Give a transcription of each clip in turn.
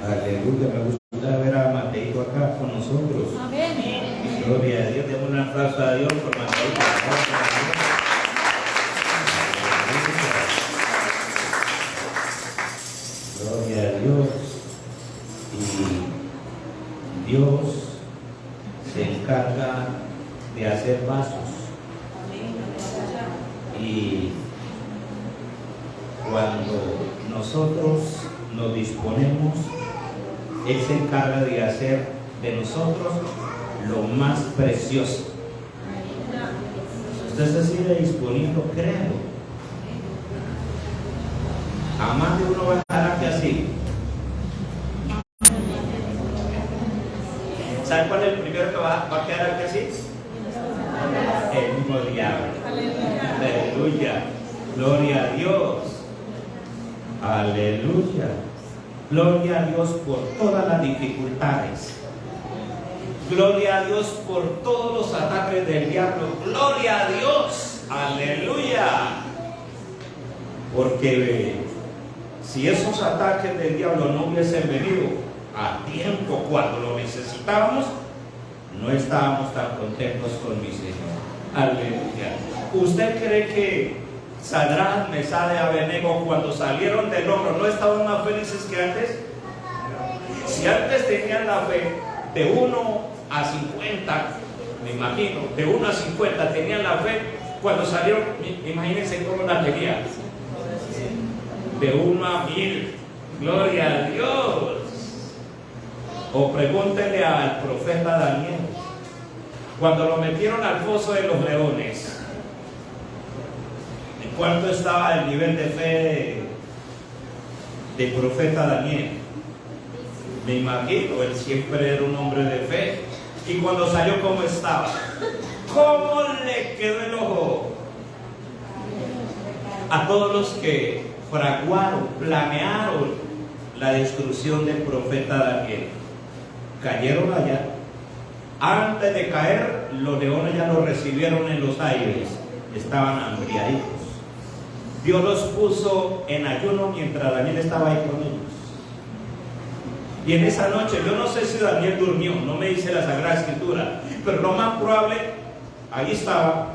Aleluya, me gusta ver a Mateito acá con nosotros. Amén. Gloria a Dios, demos un aplauso a Dios por Mateito. Gloria a Dios. Y Dios se encarga de hacer vasos. Y cuando nosotros nos disponemos, Él se encarga de hacer de nosotros lo más precioso. Usted se sigue disponiendo, créalo. Jamás de uno va a estar aquí así. ¿Sabe cuál es el primero que va a quedar aquí así? El mismo diablo. Aleluya. Gloria a Dios. Aleluya. Gloria a Dios por todas las dificultades. Gloria a Dios por todos los ataques del diablo. Gloria a Dios. Aleluya. Porque si esos ataques del diablo no hubiesen venido a tiempo cuando lo necesitábamos, no estábamos tan contentos con mi Señor. Aleluya. ¿Usted cree que Sadrach, Mesach y Abednego, cuando salieron del horno, no estaban más felices que antes? Si antes tenían la fe de 1 a 50, me imagino, de 1 a 50 tenían la fe, cuando salieron, imagínense cómo la tenían, de 1 a 1000. Gloria a Dios. O pregúntenle al profeta Daniel, cuando lo metieron al foso de los leones, ¿en cuánto estaba el nivel de fe del profeta Daniel? Me imagino, él siempre era un hombre de fe. Y cuando salió, ¿cómo estaba? ¿Cómo le quedó el ojo a todos los que fraguaron, planearon la destrucción del profeta Daniel? Cayeron allá. Antes de caer, los leones ya los recibieron en los aires. Estaban hambriaditos. Dios los puso en ayuno mientras Daniel estaba ahí con ellos. Y en esa noche, yo no sé si Daniel durmió, no me dice la Sagrada Escritura, pero lo más probable, ahí estaba,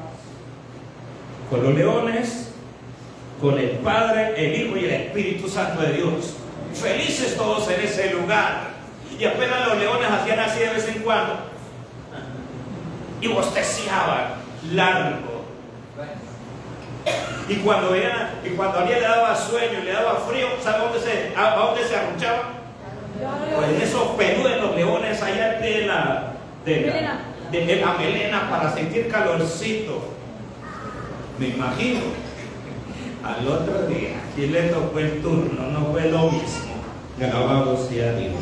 con los leones, con el Padre, el Hijo y el Espíritu Santo de Dios, felices todos en ese lugar. Y apenas los leones hacían así de vez en cuando, y bosteciaban largo. Y cuando a alguien le daba sueño y le daba frío, ¿sabe a dónde se arrunchaba? Pues en esos peludos de los leones allá al pie de la melena para sentir calorcito. Me imagino. Al otro día, ¿quién le tocó el turno? No fue lo mismo. Alabado sea Dios.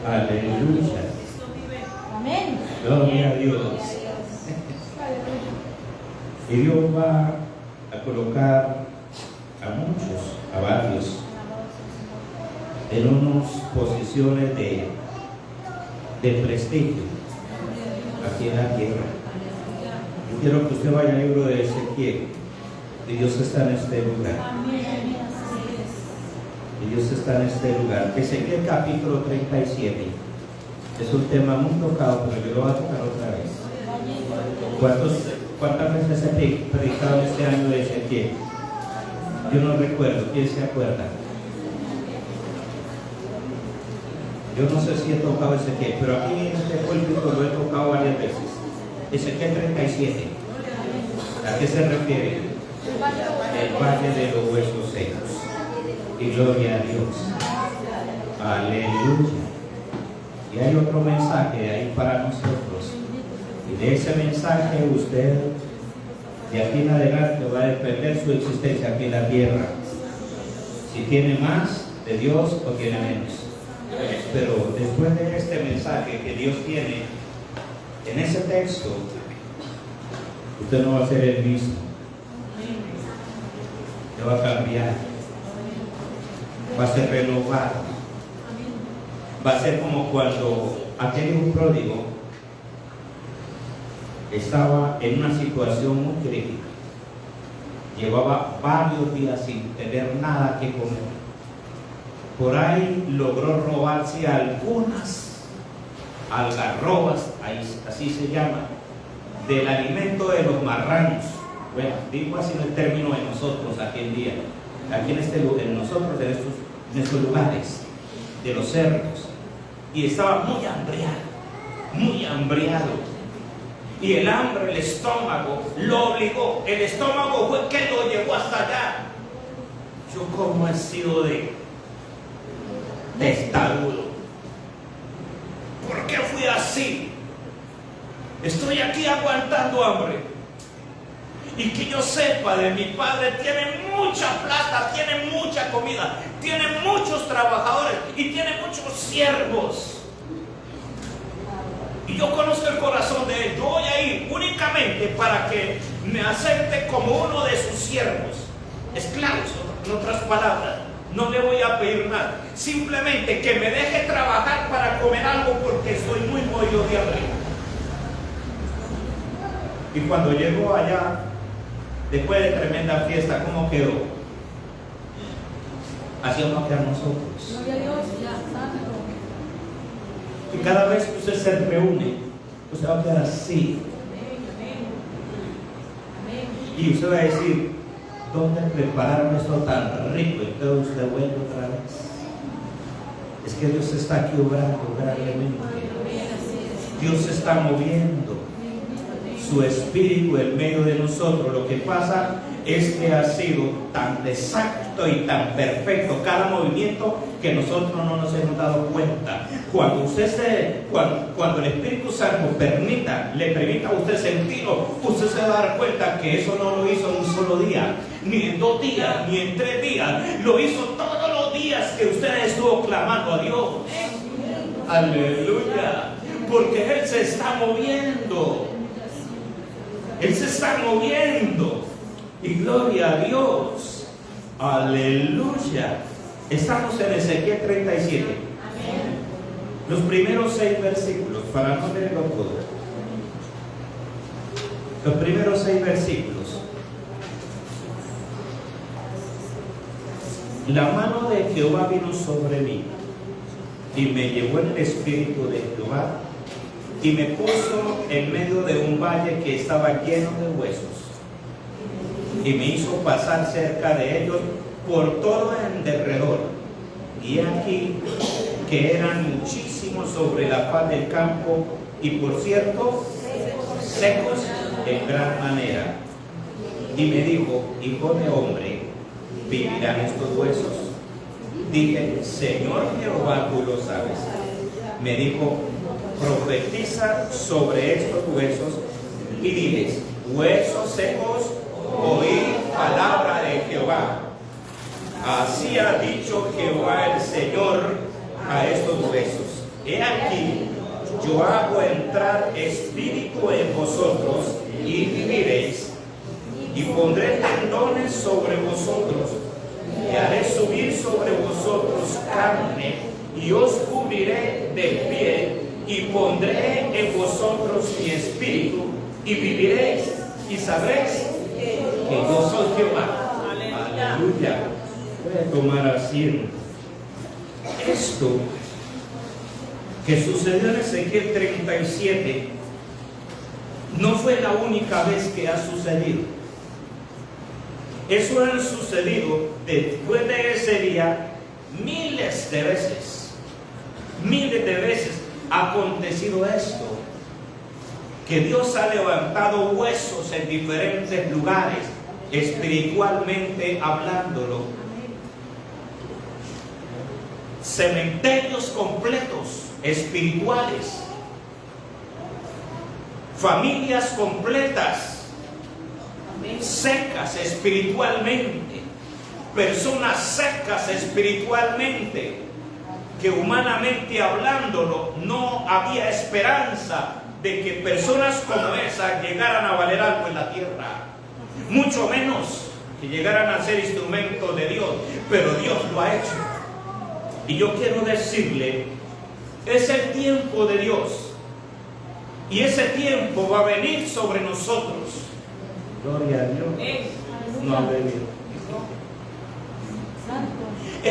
Aleluya. Amén. Gloria a Dios. Y Dios va a colocar a muchos, a varios, en unas posiciones de prestigio aquí en la tierra. Yo quiero que usted vaya al libro de Ezequiel. Y Dios está en este lugar. Y Dios está en este lugar. Ezequiel capítulo 37. Es un tema muy tocado, pero yo lo voy a tocar otra vez. ¿Cuántas veces he predicado este año de Ezequiel? Yo no recuerdo. ¿Quién se acuerda? Yo no sé si he tocado Ezequiel, pero aquí en este púlpito lo he tocado varias veces. Ezequiel 37. ¿A qué se refiere? El valle de los huesos secos. Y gloria a Dios. Aleluya. Y hay otro mensaje ahí para nosotros. Y de ese mensaje usted de aquí en adelante va a depender su existencia aquí en la tierra. Si tiene más de Dios o tiene menos. Pero después de este mensaje que Dios tiene en ese texto, usted no va a ser el mismo. Usted va a cambiar. Va a ser renovado. Va a ser como cuando aquel hijo pródigo estaba en una situación muy crítica. Llevaba varios días sin tener nada que comer. por ahí logró robarse algunas algarrobas, así se llama, del alimento de los marranos. Bueno, digo así en el término de nosotros aquí en día, aquí en nosotros, en estos lugares, de los cerdos. Y estaba muy hambriado. Y el hambre, el estómago, lo obligó. El estómago fue que lo llevó hasta allá. Yo como he sido de testarudo. ¿Por qué fui así? Estoy aquí aguantando hambre. Y que yo sepa de mi padre, tiene mucha plata, tiene mucha comida, tiene muchos trabajadores y tiene muchos siervos. Y yo conozco el corazón de él. Yo voy a ir únicamente para que me acepte como uno de sus siervos, esclavos, en otras palabras. No le voy a pedir nada, simplemente que me deje trabajar para comer algo, porque estoy muy mollo de hambre. Y cuando llegó allá, después de tremenda fiesta, ¿cómo quedó? Así vamos a quedar nosotros. Gloria a Dios, ya, santo. Y cada vez que usted se reúne, usted va a quedar así. Y usted va a decir: ¿dónde prepararon esto tan rico? Y todo usted vuelve otra vez. Es que Dios está aquí obrando grandemente. Dios se está moviendo su espíritu en medio de nosotros. Lo que pasa es que ha sido tan exacto y tan perfecto cada movimiento que nosotros no nos hemos dado cuenta. Cuando cuando el Espíritu Santo le permita a usted sentirlo, usted se va a dar cuenta que eso no lo hizo en un solo día, ni en 2 días, ni en 3 días. Lo hizo todos los días que usted estuvo clamando a Dios. Aleluya. Porque Él se está moviendo. Él se está moviendo. Y gloria a Dios. Aleluya. Estamos en Ezequiel 37. Amén. Los primeros 6 versículos, para no leerlo todo. Los primeros 6 versículos. La mano de Jehová vino sobre mí, y me llevó el espíritu de Jehová, y me puso en medio de un valle que estaba lleno de huesos, y me hizo pasar cerca de ellos por todo en derredor. Y aquí que eran muchísimos sobre la faz del campo, y por cierto, secos en gran manera. Y me dijo: hijo de hombre, ¿vivirán estos huesos? Dije: Señor Jehová, tú lo sabes. Me dijo: profetiza sobre estos huesos y diles: huesos secos, oíd palabra de Jehová. Así ha dicho Jehová el Señor a estos huesos: he aquí, yo hago entrar espíritu en vosotros y viviréis, y pondré tendones sobre vosotros, y haré subir sobre vosotros carne, y os cubriré de piel, y pondré en vosotros mi espíritu, y viviréis, y sabréis que yo soy Jehová. Aleluya. Voy a tomar asiento. Esto que sucedió en Ezequiel 37 no fue la única vez que ha sucedido. Eso ha sucedido después de ese día miles de veces. Miles de veces ha acontecido esto. Que Dios ha levantado huesos en diferentes lugares, espiritualmente hablándolo. Cementerios completos espirituales, familias completas secas espiritualmente, personas secas espiritualmente, que humanamente hablándolo no había esperanza de que personas como esas llegaran a valer algo en la tierra, mucho menos que llegaran a ser instrumentos de Dios, pero Dios lo ha hecho. Y yo quiero decirle, es el tiempo de Dios, y ese tiempo va a venir sobre nosotros. Gloria a Dios. No ha venido.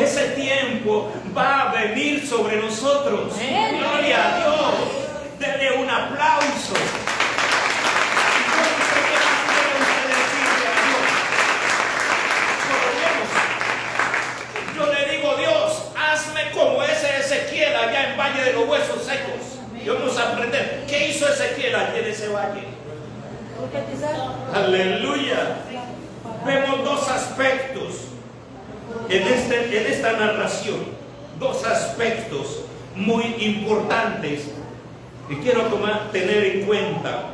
ese tiempo va a venir sobre nosotros. Amén. Gloria a Dios. Denle un aplauso. Yo le digo, Dios, hazme como ese Ezequiel allá en Valle de los Huesos Secos. Y vamos a aprender qué hizo Ezequiel allí en ese valle. Aleluya. Vemos dos aspectos en esta narración. Dos aspectos muy importantes que quiero tener en cuenta.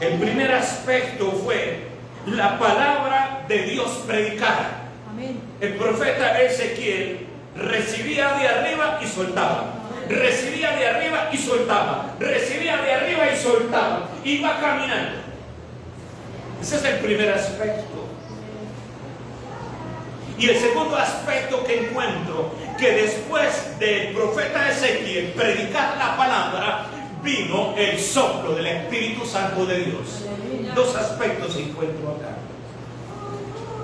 El primer aspecto fue la palabra de Dios predicada. Amén. El profeta Ezequiel recibía de arriba y soltaba. Recibía de arriba y soltaba. Recibía de arriba y soltaba. Iba caminando. Ese es el primer aspecto. Y el segundo aspecto que encuentro, que después del profeta Ezequiel predicar la palabra, vino el soplo del Espíritu Santo de Dios. Dos aspectos encuentro acá.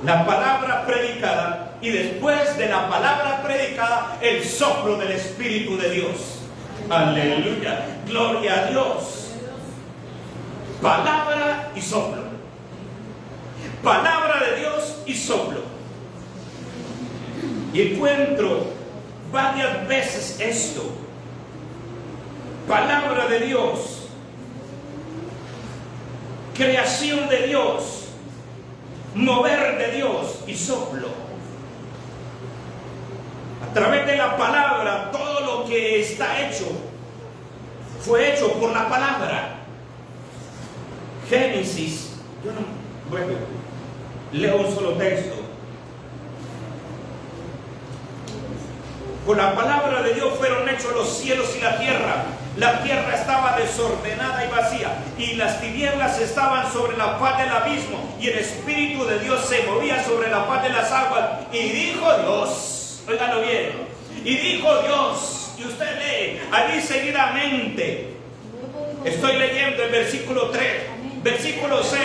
La palabra predicada y después de la palabra predicada, el soplo del Espíritu de Dios. Aleluya. Gloria a Dios. Palabra y soplo. Palabra de Dios y soplo. Y encuentro varias veces esto. Palabra de Dios. Creación de Dios. Mover de Dios y soplo. A través de la palabra, todo lo que está hecho fue hecho por la palabra. Génesis. Leo un solo texto. Por la palabra de Dios fueron hechos los cielos y la tierra. La tierra estaba desordenada y vacía, y las tinieblas estaban sobre la faz del abismo, y el Espíritu de Dios se movía sobre la faz de las aguas. Y dijo Dios, óigalo bien, y dijo Dios, y usted lee allí seguidamente. Estoy leyendo el versículo 3, versículo 6.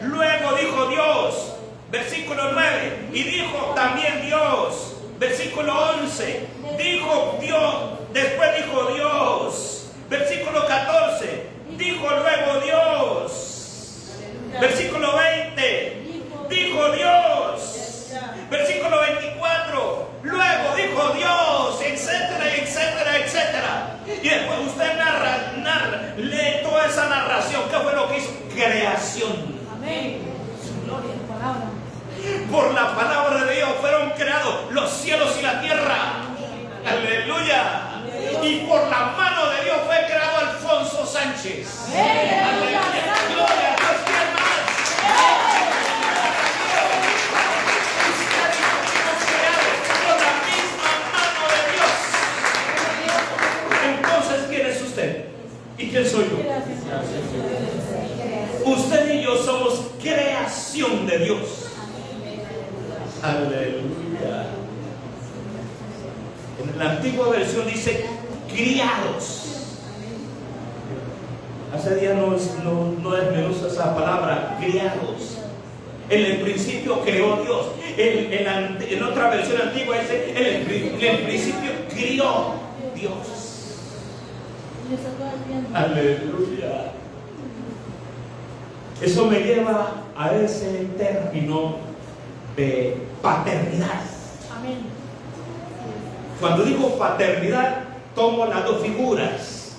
Luego dijo Dios, versículo 9, y dijo también Dios. Versículo 11, dijo Dios, después dijo Dios. Versículo 14, dijo luego Dios. Versículo 20, dijo Dios. Versículo 24, luego dijo Dios, etcétera, etcétera, etcétera. Y después usted lee toda esa narración. ¿Qué fue lo que hizo? Creación. Amén. Gloria a tu palabra. Por la palabra de Dios fueron creados los cielos y la tierra. Aleluya. Y por la mano de Dios fue creado Alfonso Sánchez. Aleluya. Gloria a Dios. ¿Quién más? Por la misma mano de Dios. Entonces, ¿quién es usted? ¿Y quién soy yo? Usted y yo somos creación de Dios. Aleluya. En la antigua versión dice criados. Hace días no desmenuza esa palabra, criados. En el principio creó Dios. En otra versión antigua dice en el principio crió Dios. Aleluya. Eso me lleva a ese término de paternidad. Amén. Cuando digo paternidad, tomo las dos figuras,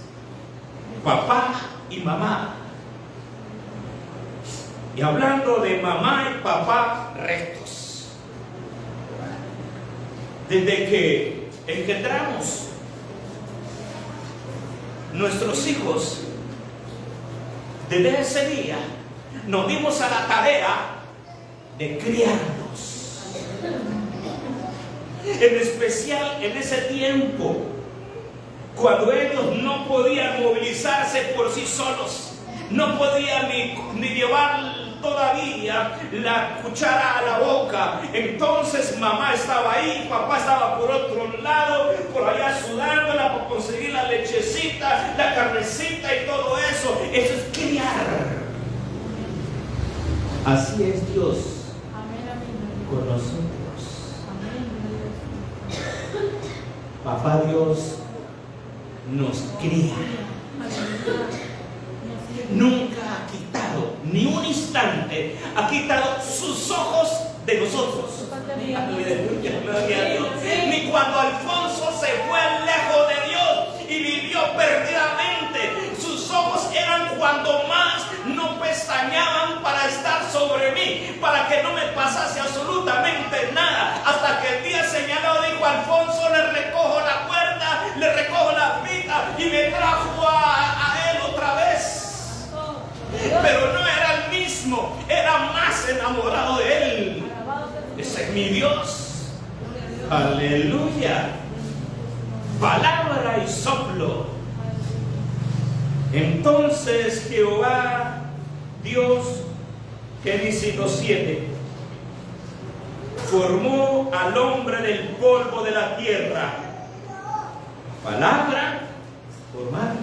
papá y mamá. Y hablando de mamá y papá rectos, desde que engendramos nuestros hijos, desde ese día nos dimos a la tarea de criarnos. En especial en ese tiempo, cuando ellos no podían movilizarse por sí solos, no podían ni llevar todavía la cuchara a la boca. Entonces mamá estaba ahí, papá estaba por otro lado, por allá sudándola por conseguir la lechecita, la carnecita y todo eso. Eso es criar. Así es Dios con nosotros. Papá Dios nos cría. Nunca ha quitado, ni un instante, ha quitado sus ojos de nosotros. Aleluya, gloria a Dios. Ni cuando Alfonso se fue lejos de Dios y vivió perdidamente, sus ojos eran cuando más no pestañaban para estar sobre mí, para que no me pasase absolutamente nada. Hasta que el día señalado dijo: Alfonso, le recojo la cuerda, le recojo la pita, y me trajo a él otra vez. Pero no era el mismo, era más enamorado de él. Ese es mi Dios. Aleluya. Palabra y soplo. Entonces Jehová Dios, Génesis 2:7, formó al hombre del polvo de la tierra. Palabra, formar.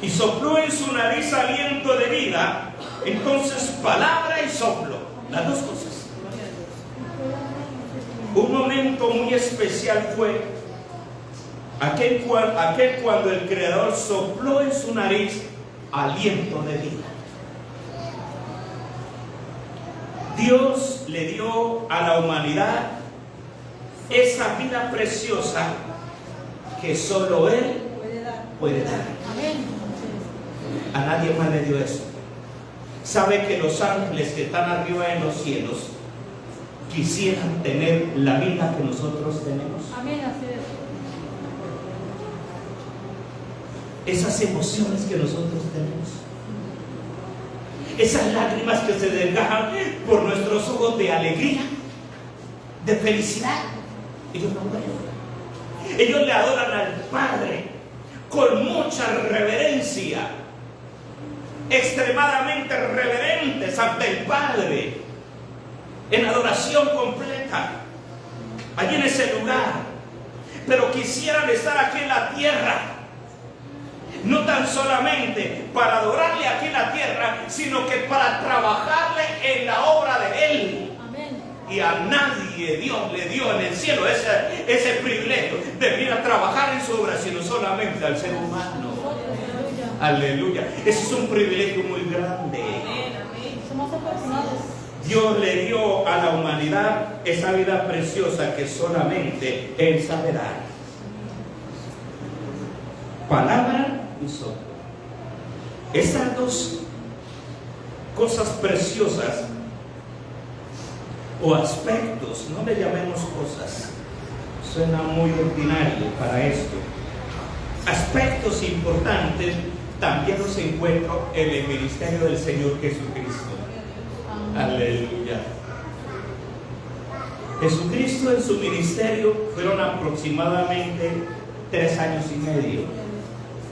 Y sopló en su nariz aliento de vida. Entonces, palabra y soplo, las dos cosas. Un momento muy especial fue aquel cuando el Creador sopló en su nariz aliento de vida. Dios le dio a la humanidad esa vida preciosa que solo Él puede dar. A nadie más le dio eso. ¿Sabe que los ángeles que están arriba en los cielos quisieran tener la vida que nosotros tenemos? Amén, así es. Esas emociones que nosotros tenemos, esas lágrimas que se desgajan por nuestros ojos de alegría, de felicidad, ellos no pueden. Ellos le adoran al Padre con mucha reverencia, extremadamente reverentes ante el Padre, en adoración completa, allí en ese lugar. Pero quisieran estar aquí en la tierra, no tan solamente para adorarle aquí en la tierra, sino que para trabajarle en la obra de Él. Amén. Y a nadie Dios le dio en el cielo ese privilegio de venir a trabajar en su obra, sino solamente al ser humano. Aleluya. Ese es un privilegio muy grande. Somos afortunados. Dios le dio a la humanidad esa vida preciosa que solamente Él sabe dar. Palabra y soplo. Esas dos cosas preciosas o aspectos, no le llamemos cosas, suena muy ordinario para esto. Aspectos importantes también los encuentro en el ministerio del Señor Jesucristo. Aleluya. Jesucristo en su ministerio fueron aproximadamente 3 años y medio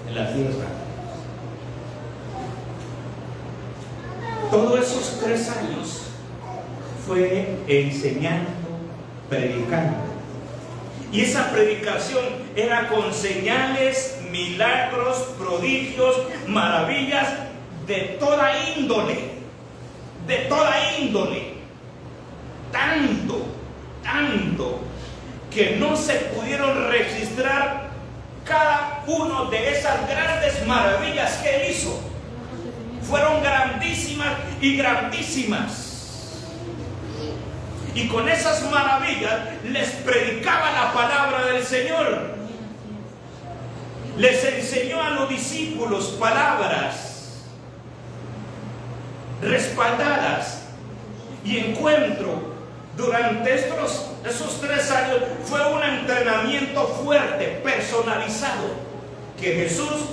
en la tierra. Todos esos 3 años fue enseñando, predicando. Y esa predicación era con señales, milagros, prodigios, maravillas de toda índole. De toda índole. Tanto que no se pudieron registrar cada uno de esas grandes maravillas que Él hizo. Fueron grandísimas y grandísimas. Y con esas maravillas les predicaba la palabra del Señor. Les enseñó a los discípulos palabras respaldadas. Y encuentro durante esos 3 años fue un entrenamiento fuerte, personalizado, que Jesús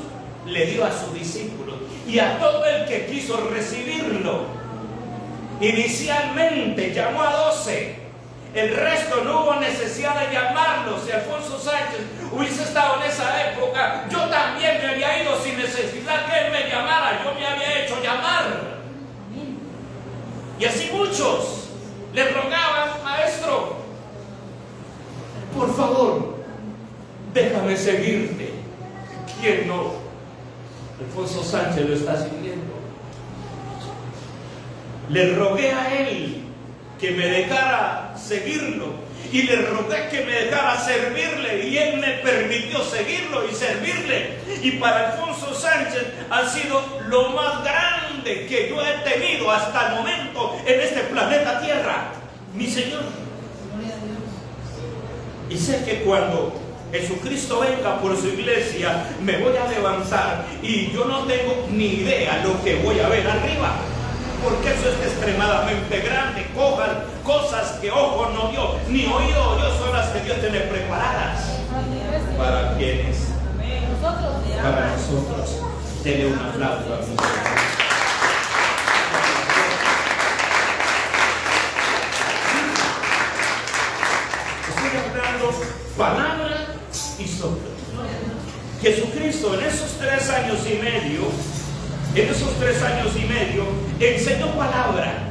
le dio a sus discípulos y a todo el que quiso recibirlo. Inicialmente llamó a 12, el resto no hubo necesidad de llamarlos. Si Alfonso Sánchez hubiese estado en esa época, yo también me había ido sin necesidad que él me llamara, yo me había hecho llamar. Y así muchos le rogaban: maestro, por favor, déjame seguirte. ¿Quién no? Alfonso Sánchez lo está siguiendo. Le rogué a él que me dejara seguirlo. y le rogué que me dejara servirle, y él me permitió seguirlo y servirle. Y para Alfonso Sánchez ha sido lo más grande que yo he tenido hasta el momento en este planeta Tierra, mi Señor. Y sé que cuando Jesucristo venga por su iglesia, me voy a levantar y yo no tengo ni idea lo que voy a ver arriba, porque eso es extremadamente grande. Cojan cosas que ojo no vio, ni oído oyó, son las que Dios tiene preparadas para quienes, para nosotros. Denle un aplauso a mi Señor. Estoy hablando palabra y soplo. Jesucristo en esos 3 años y medio, enseñó palabra.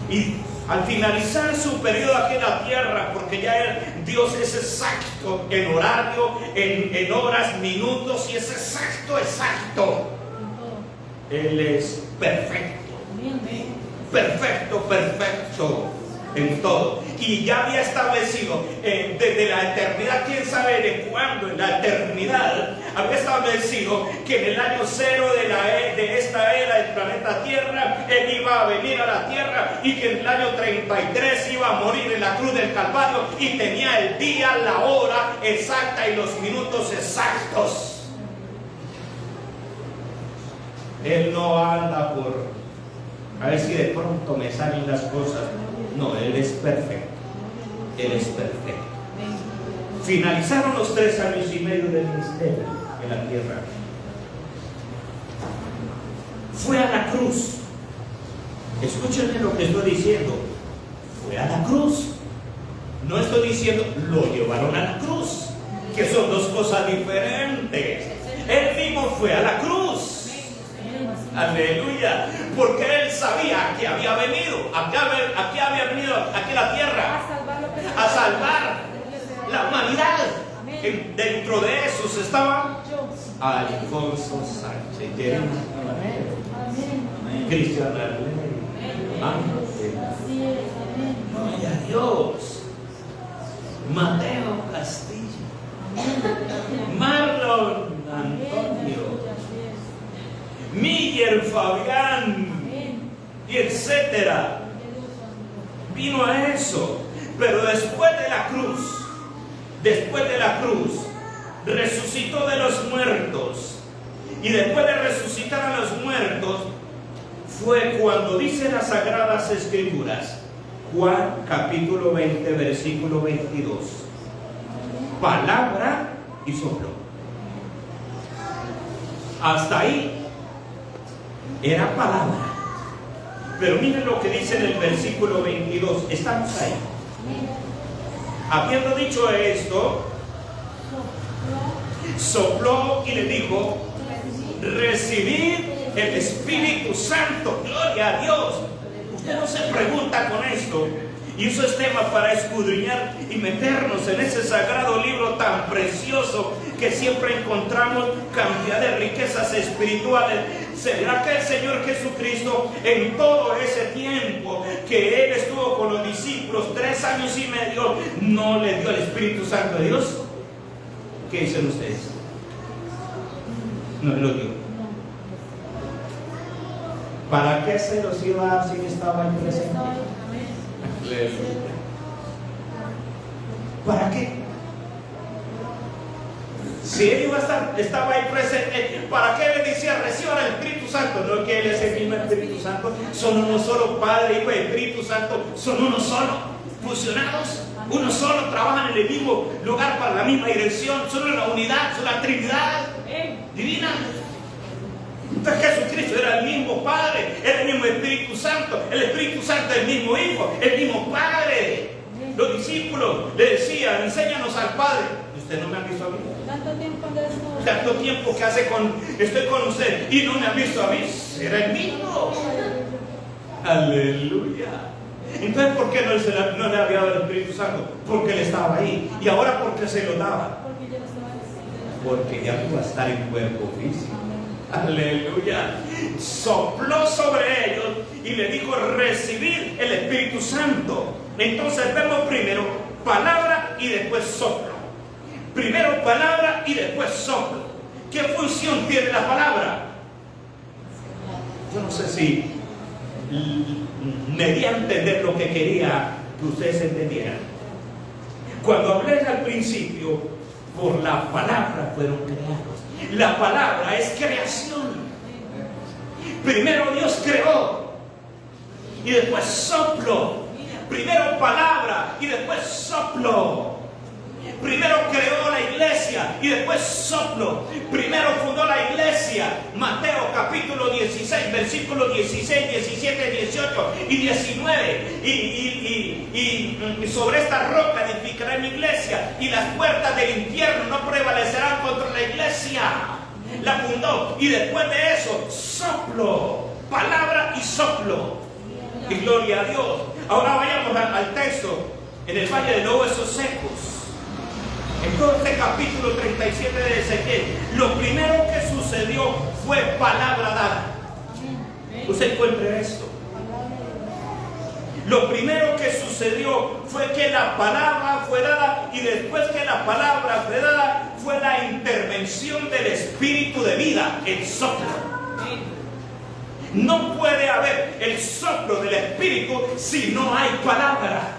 Y al finalizar su periodo aquí en la tierra, porque ya Dios es exacto en horario, en horas, minutos, y es exacto. Él es perfecto. Perfecto en todo. Y ya había establecido desde la eternidad, quién sabe de cuándo, en la eternidad, había establecido que en el año 0 de esta era del planeta Tierra, Él iba a venir a la tierra, y que en el año 33 iba a morir en la cruz del Calvario, y tenía el día, la hora exacta y los minutos exactos. Él no anda por a ver si de pronto me salen las cosas. No, Él es perfecto. Él es perfecto. Finalizaron los 3 años y medio del ministerio en la tierra. Fue a la cruz. Escúchenme lo que estoy diciendo. Fue a la cruz. No estoy diciendo lo llevaron a la cruz, que son dos cosas diferentes. Él mismo fue a la cruz. Aleluya, porque Él sabía que había venido, aquí había venido aquí a la tierra a salvar la humanidad. Dentro de esos estaba Alfonso Sánchez, Cristian Ángel, gloria a Dios, Mateo Castillo, Marlon Antonio, Miguel Fabián, y etcétera. Vino a eso. Pero después de la cruz, resucitó de los muertos. Y después de resucitar a los muertos, fue cuando dice las Sagradas Escrituras, Juan capítulo 20, versículo 22, palabra y soplo. Hasta ahí era palabra. Pero miren lo que dice en el versículo 22. Estamos ahí. Habiendo dicho esto, sopló y le dijo: recibid el Espíritu Santo. Gloria a Dios. Usted no se pregunta con esto, y eso es tema para escudriñar y meternos en ese sagrado libro tan precioso que siempre encontramos cantidad de riquezas espirituales. ¿Será que el Señor Jesucristo, en todo ese tiempo que Él estuvo con los discípulos, 3 años y medio, no le dio el Espíritu Santo a Dios? ¿Qué dicen ustedes? No lo dio. ¿Para qué se los iba a dar si estaba ahí presente? ¿Para qué? Si Él iba a estar, estaba ahí presente, ¿para qué le decía reciban el Espíritu Santo? No, que Él es el mismo Espíritu Santo. Son uno solo, Padre, Hijo y Espíritu Santo. Son uno solo, fusionados, uno solo, trabajan en el mismo lugar para la misma dirección. Son una unidad, son la Trinidad divina. Entonces Jesucristo era el mismo Padre, era el mismo Espíritu Santo. El Espíritu Santo es el mismo Hijo, el mismo Padre. Los discípulos le decían: enséñanos al Padre. ¿Usted no me ha visto a mí? Tanto tiempo que estoy con usted y no me ha visto a mí. Era el mismo. Aleluya. Entonces, ¿por qué no le había dado el Espíritu Santo? Porque Él estaba ahí. Y ahora, ¿por qué se lo daba? Porque ya iba a estar en cuerpo físico. Aleluya. Sopló sobre ellos y le dijo: recibid el Espíritu Santo. Entonces vemos primero palabra y después soplo. Primero palabra y después soplo. ¿Qué función tiene la palabra? Yo no sé si me di a entender lo que quería que ustedes entendieran. Cuando hablé al principio, por la palabra fueron creados. La palabra es creación. Primero Dios creó y después soplo. Primero palabra y después soplo. Primero creó la iglesia y después soplo. Primero fundó la iglesia. Mateo capítulo 16, versículos 16, 17, 18 y 19. Y sobre esta roca edificaré mi iglesia, y las puertas del infierno no prevalecerán contra la iglesia. La fundó, y después de eso soplo. Palabra y soplo. Y gloria a Dios. Ahora vayamos al texto en el valle de los huesos secos. En todo este capítulo 37 de Ezequiel, lo primero que sucedió fue palabra dada. Usted encuentra esto. Lo primero que sucedió fue que la palabra fue dada, y después que la palabra fue dada, fue la intervención del espíritu de vida, el soplo. No puede haber el soplo del espíritu si no hay palabra.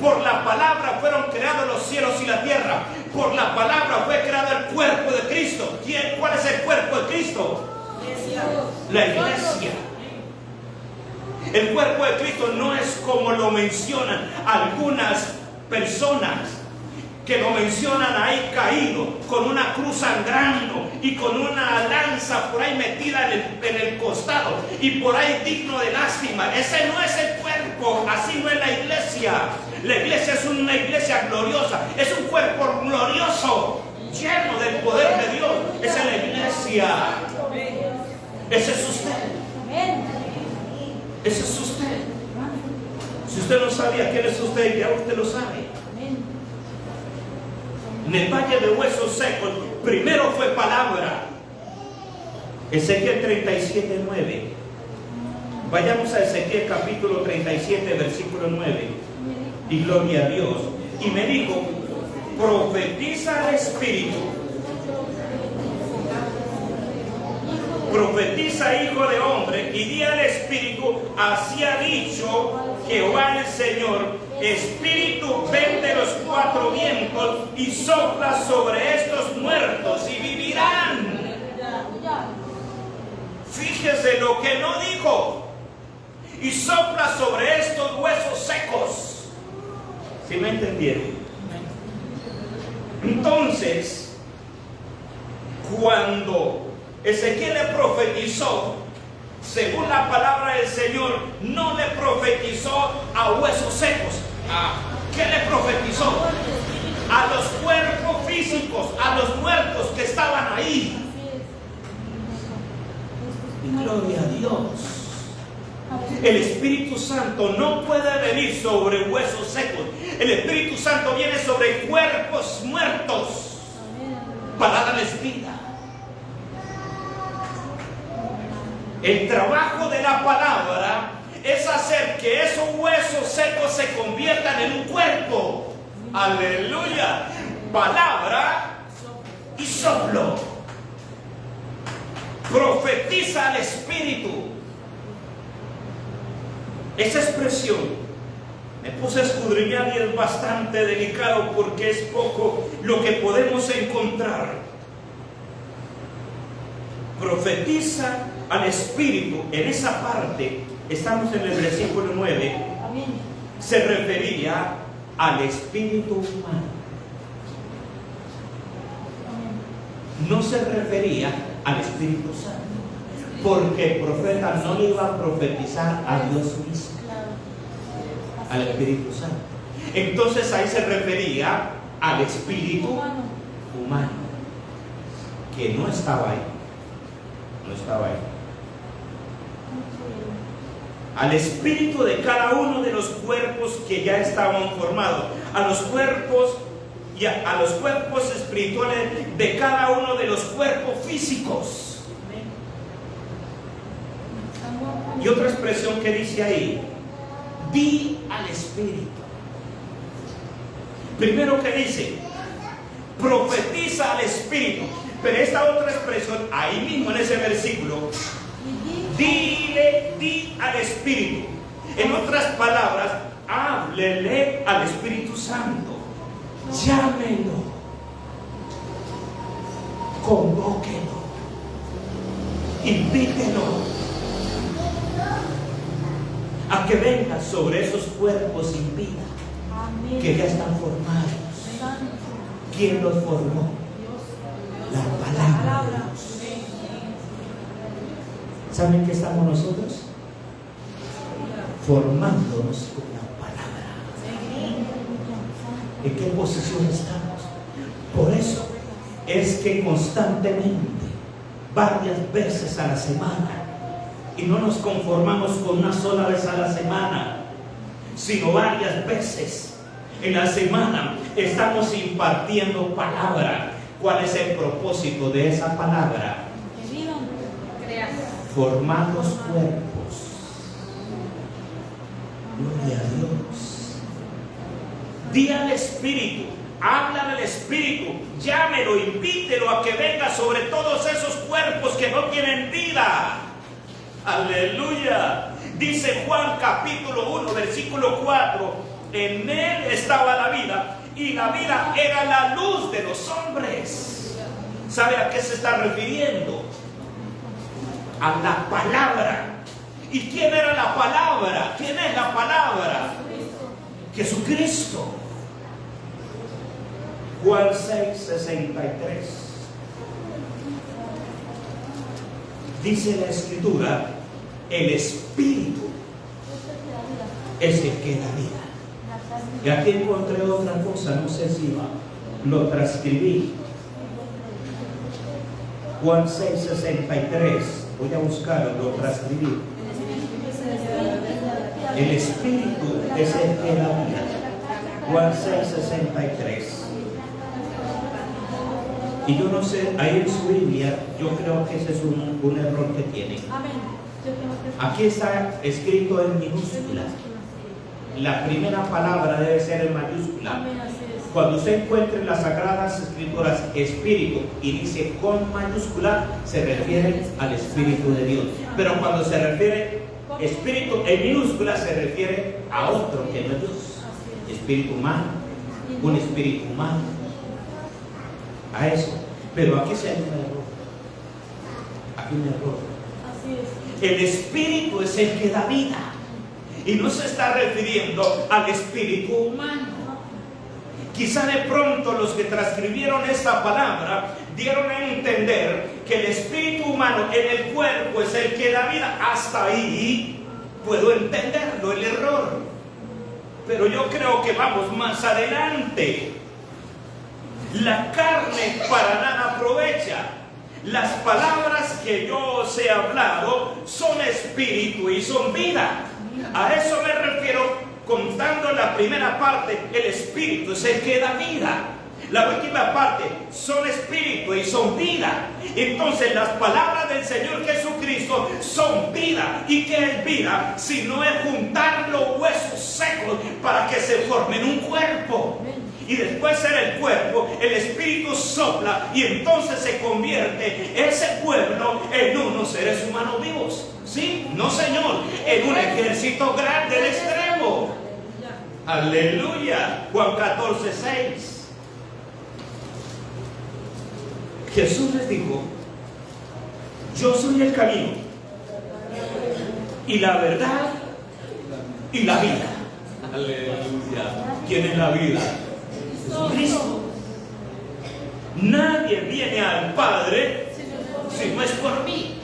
Por la palabra fueron creados los cielos y la tierra. Por la palabra fue creado el cuerpo de Cristo. ¿Cuál es el cuerpo de Cristo? La iglesia. El cuerpo de Cristo no es como lo mencionan algunas personas, que lo mencionan ahí caído, con una cruz sangrando y con una lanza por ahí metida en el costado y por ahí digno de lástima. Ese no es el cuerpo, así no es la iglesia. La iglesia es una iglesia gloriosa, es un cuerpo glorioso, lleno del poder de Dios. Esa es la iglesia. Ese es usted. Ese es usted. Si usted no sabía quién es usted, ya usted lo sabe. En el valle de huesos secos, primero fue palabra. Ezequiel 37, 9. Vayamos a Ezequiel capítulo 37, versículo 9. Y gloria a Dios. Y me dijo: profetiza al Espíritu. Profetiza, hijo de hombre, y di al Espíritu: así ha dicho Jehová el Señor, Espíritu, ven de los cuatro vientos y sopla sobre estos muertos y vivirán. Fíjese lo que no dijo. Y sopla sobre estos huesos secos. ¿Sí me entendieron? Entonces, cuando Ezequiel le profetizó, según la palabra del Señor, no le profetizó a huesos secos. ¿Qué le profetizó? A los cuerpos físicos, a los muertos que estaban ahí. Y gloria a Dios. El Espíritu Santo no puede venir sobre huesos secos. El Espíritu Santo viene sobre cuerpos muertos para darles vida. El trabajo de la palabra es hacer que esos huesos secos se conviertan en un cuerpo. Aleluya. Palabra y soplo. Profetiza al Espíritu. Esa expresión me puse a escudriñar y es bastante delicado porque es poco lo que podemos encontrar. Profetiza al Espíritu. En esa parte, estamos en el versículo 9, se refería al Espíritu humano. No se refería al Espíritu Santo, porque el profeta no le iba a profetizar a Dios mismo, al Espíritu Santo. Entonces ahí se refería al Espíritu humano, que no estaba ahí. No estaba ahí. Al espíritu de cada uno de los cuerpos que ya estaban formados, a los cuerpos y a los cuerpos espirituales de cada uno de los cuerpos físicos. Y otra expresión que dice ahí: di al Espíritu. Primero que dice, profetiza al Espíritu. Pero esta otra expresión, ahí mismo en ese versículo, di al Espíritu. En otras palabras, háblele al Espíritu Santo. Llámelo. Convóquelo. Invítelo a que venga sobre esos cuerpos sin vida que ya están formados. ¿Quién los formó? La palabra de Dios. ¿Saben qué estamos nosotros? Formándonos con la palabra. ¿En qué posición estamos? Por eso es que constantemente, varias veces a la semana, y no nos conformamos con una sola vez a la semana, sino varias veces en la semana estamos impartiendo palabra. ¿Cuál es el propósito de esa palabra? Formar los cuerpos. Gloria a Dios. Di al Espíritu, habla del Espíritu, llámelo, invítelo a que venga sobre todos esos cuerpos que no tienen vida. Aleluya. Dice Juan capítulo 1 versículo 4: en él estaba la vida, y la vida era la luz de los hombres. ¿Sabe a qué se está refiriendo? A la palabra. ¿Y quién era la palabra? ¿Quién es la palabra? Jesucristo. Juan 6:63. Dice la Escritura: el Espíritu es el que da vida. Y aquí encontré otra cosa, no sé si lo transcribí. Juan 6:63. Voy a buscarlo, lo transcribí. El Espíritu es el que da vida. Juan 6:63. Y yo no sé, ahí en su Biblia, yo creo que ese es un error que tiene. Aquí está escrito en minúscula. La primera palabra debe ser en mayúscula. Cuando usted encuentre en las Sagradas Escrituras Espíritu y dice con mayúscula, se refiere al Espíritu de Dios. Pero cuando se refiere Espíritu en minúscula, se refiere a otro que no es Dios. Espíritu humano, un espíritu humano. A eso. Pero aquí se hay un error. Aquí un error. El Espíritu es el que da vida. Y no se está refiriendo al espíritu humano. Quizá de pronto los que transcribieron esta palabra dieron a entender que el espíritu humano en el cuerpo es el que da vida. Hasta ahí puedo entenderlo, el error. Pero yo creo que vamos más adelante. La carne para nada aprovecha. Las palabras que yo os he hablado son espíritu y son vida. A eso me refiero contando la primera parte. El espíritu es el que da vida. La última parte son espíritu y son vida. Entonces las palabras del Señor Jesucristo son vida. ¿Y qué es vida? Si no es juntar los huesos secos para que se formen un cuerpo. Y después de ser el cuerpo, el Espíritu sopla y entonces se convierte ese pueblo en unos seres humanos vivos. ¿Sí? No, Señor, en un ejército grande de extremo. Aleluya. Juan 14:6. Jesús les dijo: yo soy el camino y la verdad y la vida. Aleluya. ¿Quién es la vida? Jesucristo. Nadie viene al Padre si no es por mí.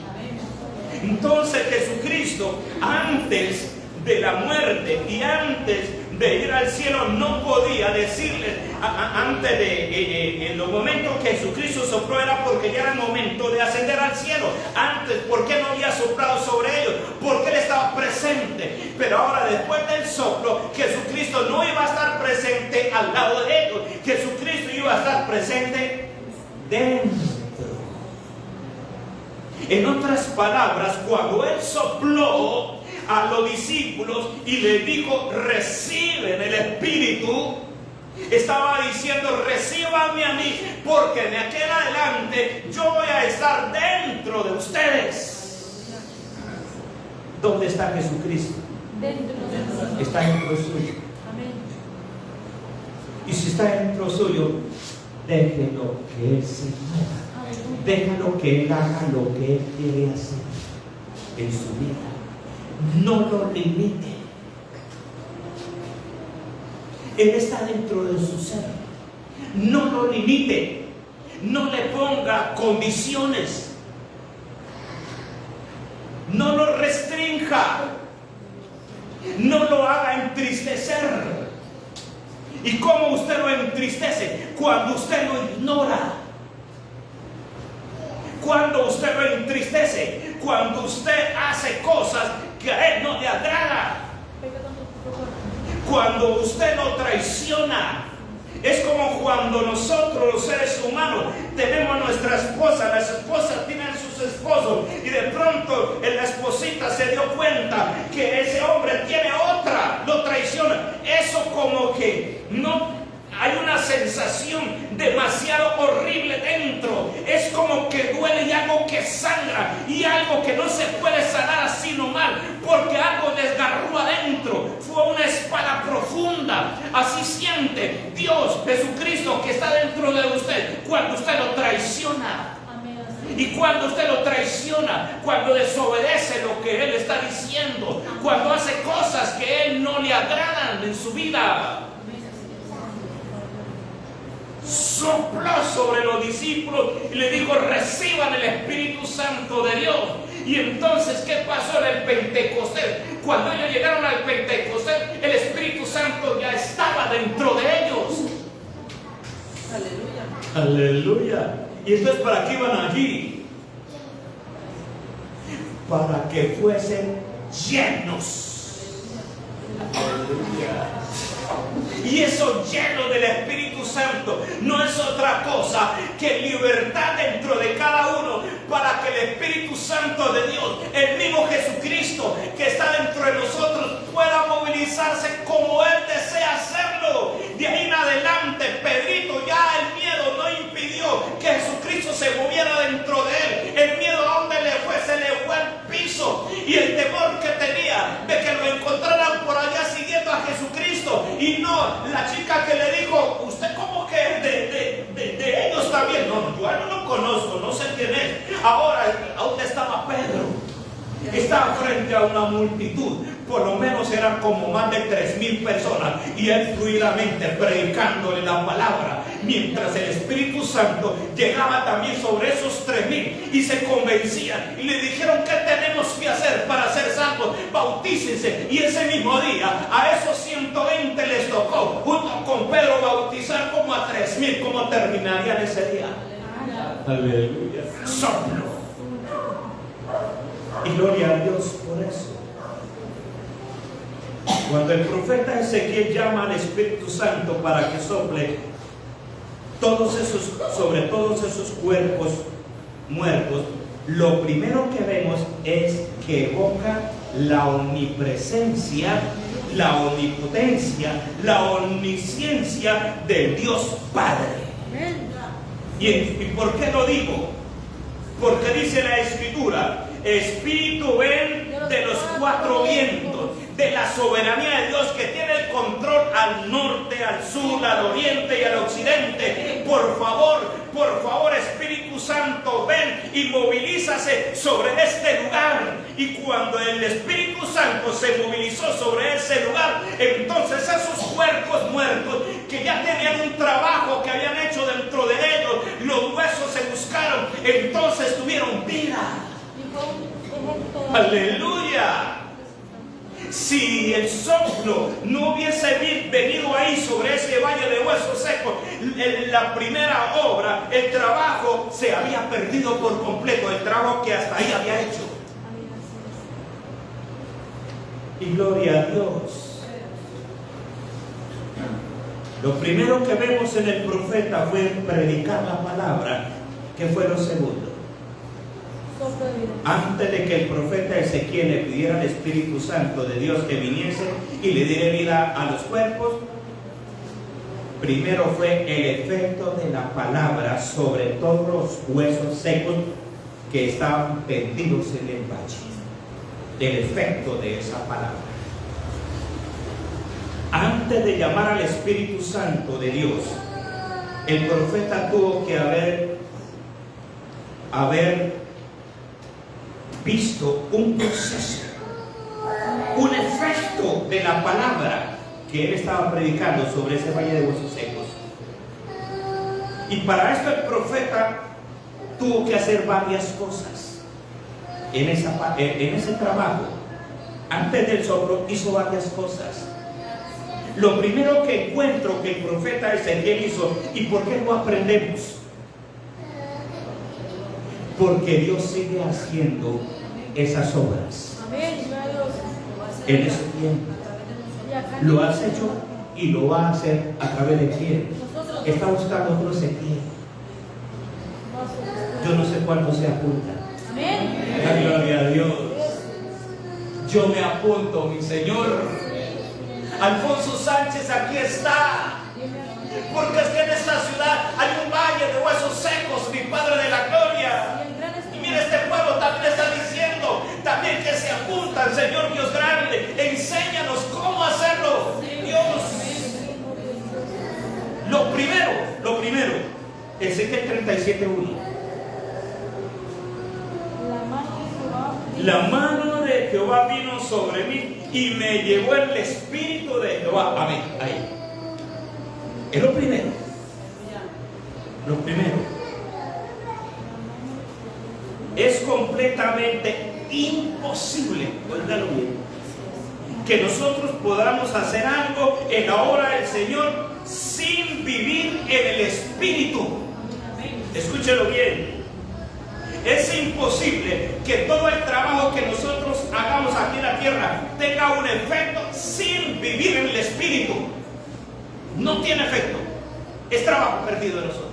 Entonces Jesucristo, antes de la muerte y antes de ir al cielo, no podía decirles, antes de en los momentos que Jesucristo sopló, era porque ya era el momento de ascender al cielo. Antes, ¿por qué no había soplado sobre ellos? Porque Él estaba presente. Pero ahora, después del soplo, Jesucristo no iba a estar presente al lado de ellos. Jesucristo iba a estar presente dentro. En otras palabras, cuando Él sopló, a los discípulos y les dijo, reciben el Espíritu, estaba diciendo, recíbanme a mí, porque de aquí en adelante yo voy a estar dentro de ustedes. ¿Dónde está Jesucristo? Dentro de nosotros. Está dentro suyo. Amén. Y si está dentro suyo, déjelo que Él se mueva. Déjalo que Él haga lo que Él quiere hacer en su vida. No lo limite. Él está dentro de su ser. No lo limite. No le ponga condiciones. No lo restrinja. No lo haga entristecer. ¿Y cómo usted lo entristece? Cuando usted lo ignora. Cuando usted lo entristece, cuando usted hace cosas que a Él no le agrada, cuando usted lo traiciona. Es como cuando nosotros los seres humanos tenemos nuestra esposa, las esposas tienen sus esposos y de pronto la esposita se dio cuenta que ese hombre tiene otra, lo traiciona. Eso como que no... Hay una sensación demasiado horrible dentro. Es como que duele y algo que sangra y algo que no se puede sanar así nomás, porque algo desgarró adentro. Fue una espada profunda. Así siente Dios, Jesucristo, que está dentro de usted cuando usted lo traiciona. Y cuando usted lo traiciona, cuando desobedece lo que Él está diciendo, cuando hace cosas que Él no le agradan en su vida. Sopló sobre los discípulos y le dijo, reciban el Espíritu Santo de Dios. Y entonces, ¿qué pasó en el Pentecostés? Cuando ellos llegaron al Pentecostés, el Espíritu Santo ya estaba dentro de ellos. Aleluya. Aleluya. ¿Y entonces para qué iban allí? Para que fuesen llenos. Aleluya. Y eso lleno del Espíritu Santo no es otra cosa que libertad dentro de cada uno para que el Espíritu Santo de Dios, el mismo Jesucristo que está dentro de nosotros, pueda movilizarse como Él desea hacerlo. De ahí en adelante, Pedrito, ya el miedo no impidió que Jesucristo se moviera dentro de él. El miedo a donde le fue, se le fue al piso. Y el temor que tenía de que lo encontraran por allá siguiendo a Jesucristo. Y no, la chica que le dijo, ¿usted cómo que de ellos también? No, yo a él no lo conozco, no sé quién es. Ahora, ¿a dónde estaba Pedro? Estaba frente a una multitud, por lo menos eran como más de 3,000 personas, y él fluidamente predicándole la palabra, mientras el Espíritu Santo llegaba también sobre esos 3,000 y se convencían y le dijeron, ¿qué tenemos que hacer para ser salvos? Bautícense. Y ese mismo día a esos 120 les tocó junto con Pedro bautizar como a 3,000. ¿Cómo terminarían ese día? Aleluya. Soplo. Y gloria a Dios por eso. Cuando el profeta Ezequiel llama al Espíritu Santo para que sople sobre todos esos cuerpos muertos, lo primero que vemos es que evoca la omnipresencia, la omnipotencia, la omnisciencia del Dios Padre. ¿Y por qué lo digo? Porque dice la Escritura, Espíritu ven de los 4 vientos, de la soberanía de Dios que tiene el control al norte, al sur, al oriente y al occidente. Por favor, Espíritu Santo, ven y movilízase sobre este lugar. Y cuando el Espíritu Santo se movilizó sobre ese lugar, entonces esos cuerpos muertos que ya tenían un trabajo que habían hecho dentro de ellos, los huesos se buscaron, entonces tuvieron vida. Aleluya. Si el soplo no hubiese venido ahí sobre ese valle de huesos secos, la primera obra, el trabajo se había perdido por completo, el trabajo que hasta ahí había hecho. Y gloria a Dios. Lo primero que vemos en el profeta fue predicar la palabra. ¿Qué fue lo segundo? soplo de vida. Antes de que el profeta Ezequiel le pidiera al Espíritu Santo de Dios que viniese y le diera vida a los cuerpos, primero fue el efecto de la palabra sobre todos los huesos secos que estaban tendidos en el valle. El efecto de esa palabra. Antes de llamar al Espíritu Santo de Dios, el profeta tuvo que haber visto un proceso, un efecto de la palabra que él estaba predicando sobre ese valle de huesos secos. Y para esto el profeta tuvo que hacer varias cosas en ese trabajo. Antes del soplo hizo varias cosas. Lo primero que encuentro que el profeta Ezequiel hizo, ¿y por qué lo aprendemos? Porque Dios sigue haciendo esas obras. Amén. En ese tiempo lo has hecho y lo va a hacer a través de quién. Está buscando otro Ezequiel. Yo no sé cuándo se apunta. Amén. La gloria a Dios. Yo me apunto, mi Señor. Alfonso Sánchez aquí está. Porque es que en esta ciudad hay un valle de huesos secos, mi Padre de la gloria. Y mira, este pueblo también está diciendo también que se apuntan, Señor Dios grande. Enséñanos cómo hacerlo, Dios. Lo primero, Ezequiel 37:1. La mano de Jehová vino sobre mí y me llevó el Espíritu de Jehová. Amén. Ahí. Es lo primero. Lo primero. Es completamente imposible, óigalo bien, que nosotros podamos hacer algo en la obra del Señor sin vivir en el Espíritu. Escúchelo bien. Es imposible que todo el trabajo que nosotros hagamos aquí en la tierra tenga un efecto sin vivir en el Espíritu. No tiene efecto. Es trabajo perdido de nosotros.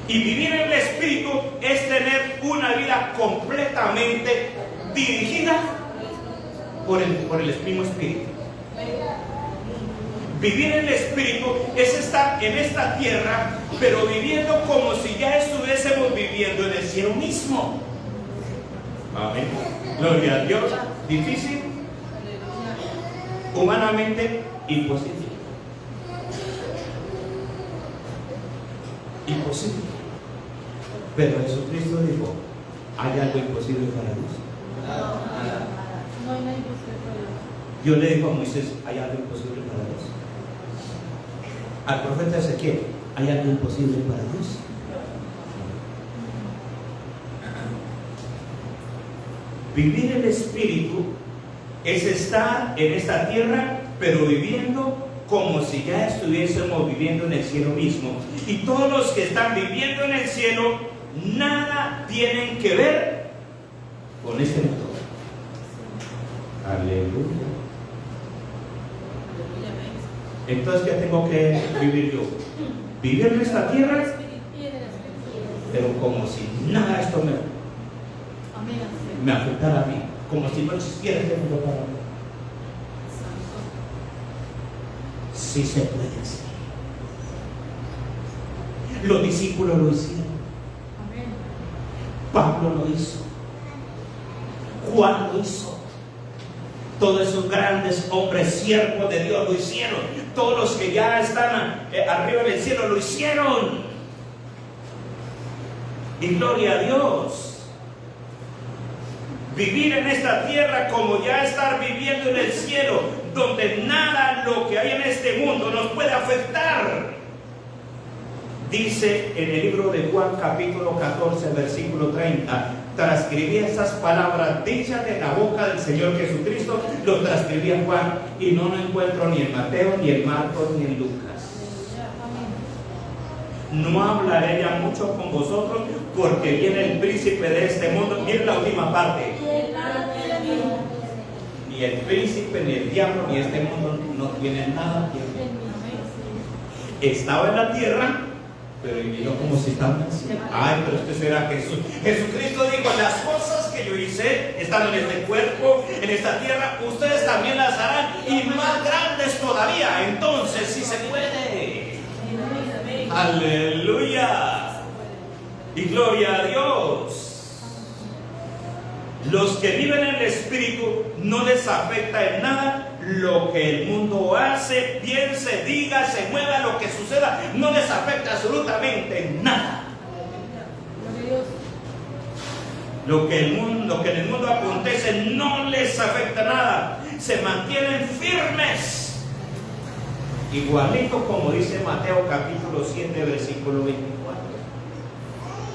Y vivir en el Espíritu es tener una vida completamente dirigida por el mismo Espíritu. Vivir en el Espíritu es estar en esta tierra, pero viviendo como si ya estuviésemos viviendo en el cielo mismo. Amén. Gloria a Dios. ¿Difícil? Humanamente imposible. Imposible. Pero Jesucristo dijo: ¿hay algo imposible para Dios? No hay nada imposible para Dios. Dios le dijo a Moisés: ¿hay algo imposible para Dios? Al profeta Ezequiel: ¿hay algo imposible para Dios? Vivir el Espíritu es estar en esta tierra, pero viviendo como si ya estuviésemos viviendo en el cielo mismo. Y todos los que están viviendo en el cielo, nada tienen que ver con este mundo. Aleluya. Entonces, ¿qué tengo que vivir yo? Vivir en esta tierra, pero como si nada de esto me afectara a mí, como si no existiera este mundo para mí. Sí se puede hacer. Los discípulos lo hicieron. Pablo lo hizo. Juan lo hizo. Todos esos grandes hombres siervos de Dios lo hicieron. Todos los que ya están arriba en el cielo lo hicieron. Y gloria a Dios. Vivir en esta tierra como ya estar viviendo en el cielo, donde nada lo que hay en este mundo nos puede afectar. Dice en el libro de Juan capítulo 14 versículo 30: transcribí estas palabras dichas de la boca del Señor Jesucristo. Lo transcribía Juan, y no lo encuentro ni en Mateo, ni en Marcos, ni en Lucas. No hablaré ya mucho con vosotros, porque viene el príncipe de este mundo. Miren la última parte: ni el príncipe, ni el diablo, ni este mundo no tienen nada que ver. Estaba en la tierra, Pero y no como si están. Ay, pero usted será Jesús. Jesucristo dijo: las cosas que yo hice, estando en este cuerpo, en esta tierra, ustedes también las harán, y más grandes todavía. Entonces, si se puede. Aleluya. Y gloria a Dios. Los que viven en el Espíritu no les afecta en nada lo que el mundo hace, piense, diga, se mueva, lo que suceda, no les afecta absolutamente en nada. Lo que en el mundo acontece no les afecta nada. Se mantienen firmes. Igualito como dice Mateo capítulo 7, versículo 24.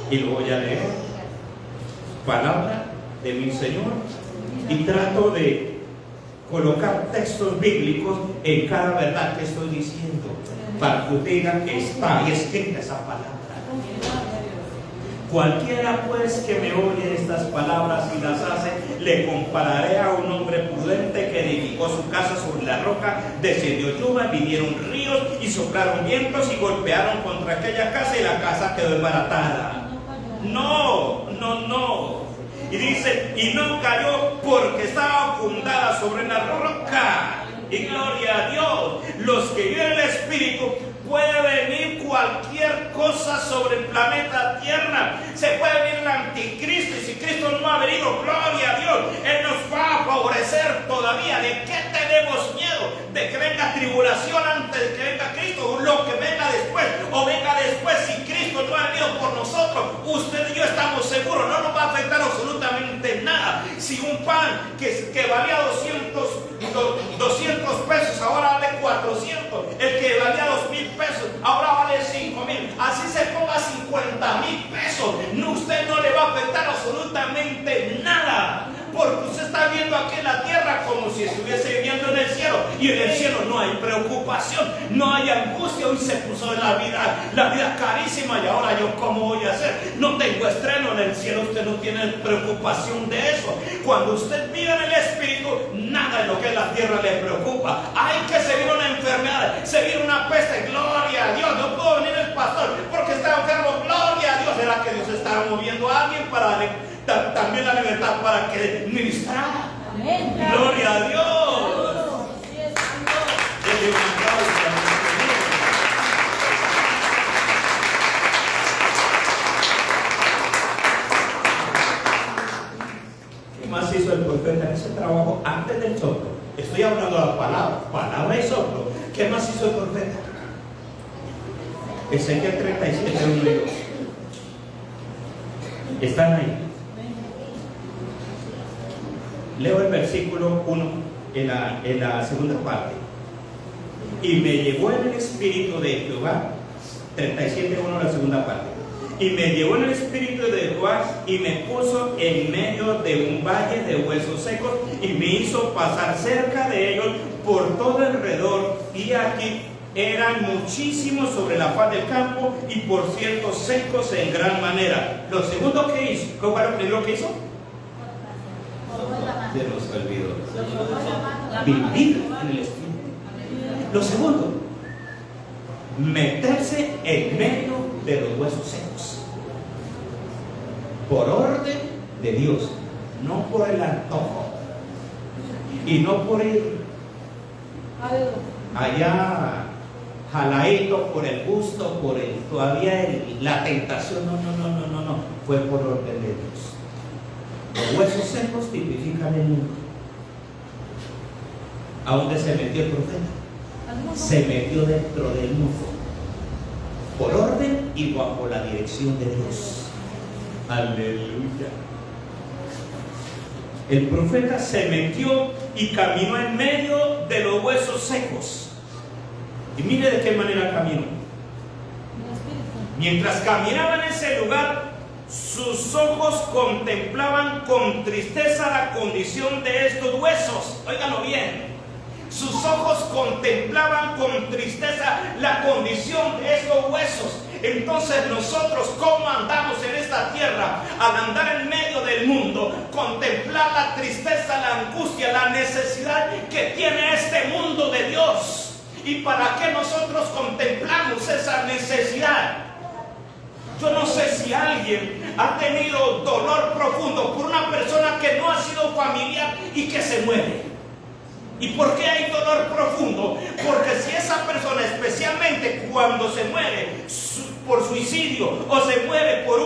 Y lo voy a leer. Palabra de mi Señor. Y trato de colocar textos bíblicos en cada verdad que estoy diciendo, para que usted diga que está ahí escrita esa palabra. Cualquiera pues que me oye estas palabras y las hace, le compararé a un hombre prudente que edificó su casa sobre la roca. Descendió lluvia, vinieron ríos y soplaron vientos y golpearon contra aquella casa, y la casa quedó desbaratada. No. Y dice: y no cayó porque estaba fundada sobre una roca. Y gloria a Dios. Los que viven en el Espíritu, puede venir cualquier cosa sobre el planeta Tierra. Se puede venir el anticristo, y si Cristo no ha venido, gloria a Dios, Él nos va a favorecer todavía. ¿De qué tenemos miedo? De que venga tribulación antes de que venga Cristo, lo que venga después, o venga después. Si Cristo no ha venido por nosotros, usted y yo estamos seguros, no nos va a afectar absolutamente nada. Si un pan que valía 200 pesos ahora vale 400, el que valía 2,000 pesos ahora vale 5,000, así se ponga 50,000 pesos, usted no le va a afectar absolutamente nada, porque usted está viendo aquí en la tierra como si estuviese viviendo en el cielo, y en el cielo no hay preocupación, no hay angustia. Hoy se puso la vida carísima, y ahora yo cómo voy a hacer, no tengo estreno. En el cielo usted no tiene preocupación de eso. Cuando usted vive en el Espíritu, nada de lo que es la tierra le preocupa. Hay que se viene una enfermedad, se viene una peste, gloria a Dios, no puedo venir el pastor porque está enfermo, gloria a Dios. ¿Será que Dios está moviendo a alguien para darle también la libertad para que ministrara? Gloria a Dios. Denle un aplauso a nuestro Señor. ¿Qué más hizo el profeta en ese trabajo antes del soplo? Estoy hablando de la palabra y soplo. ¿Qué más hizo el profeta? Ezequiel 37, 1 y 2. ¿Están ahí? Leo el versículo 1 en la segunda parte. Y me llevó en el espíritu de Jehová, 37:1 la segunda parte. Y me llevó en el espíritu de Jehová y me puso en medio de un valle de huesos secos, y me hizo pasar cerca de ellos por todo alrededor, y aquí eran muchísimos sobre la faz del campo, y por cierto secos en gran manera. Lo segundo que hizo, ¿cuál fue lo primero que hizo? Se nos olvidó. Vivir en el espíritu. Lo segundo, meterse en medio de los huesos secos, por orden de Dios, no por el antojo, y no por ir allá jaladito por el gusto, por el todavía la tentación. No, fue por orden de Dios. Los huesos secos tipifican el mundo. ¿A dónde se metió el profeta? Se metió dentro del mundo, por orden y bajo la dirección de Dios. Aleluya. El profeta se metió y caminó en medio de los huesos secos. Y mire de qué manera caminó. Mientras caminaba en ese lugar, sus ojos contemplaban con tristeza la condición de estos huesos. Óigalo bien. Sus ojos contemplaban con tristeza la condición de estos huesos. Entonces nosotros, ¿cómo andamos en esta tierra? Al andar en medio del mundo, contemplar la tristeza, la angustia, la necesidad que tiene este mundo de Dios. ¿Y para qué nosotros contemplamos esa necesidad? Yo no sé si alguien ha tenido dolor profundo por una persona que no ha sido familiar y que se muere. ¿Y por qué hay dolor profundo? Porque si esa persona, especialmente cuando se muere por suicidio o se muere por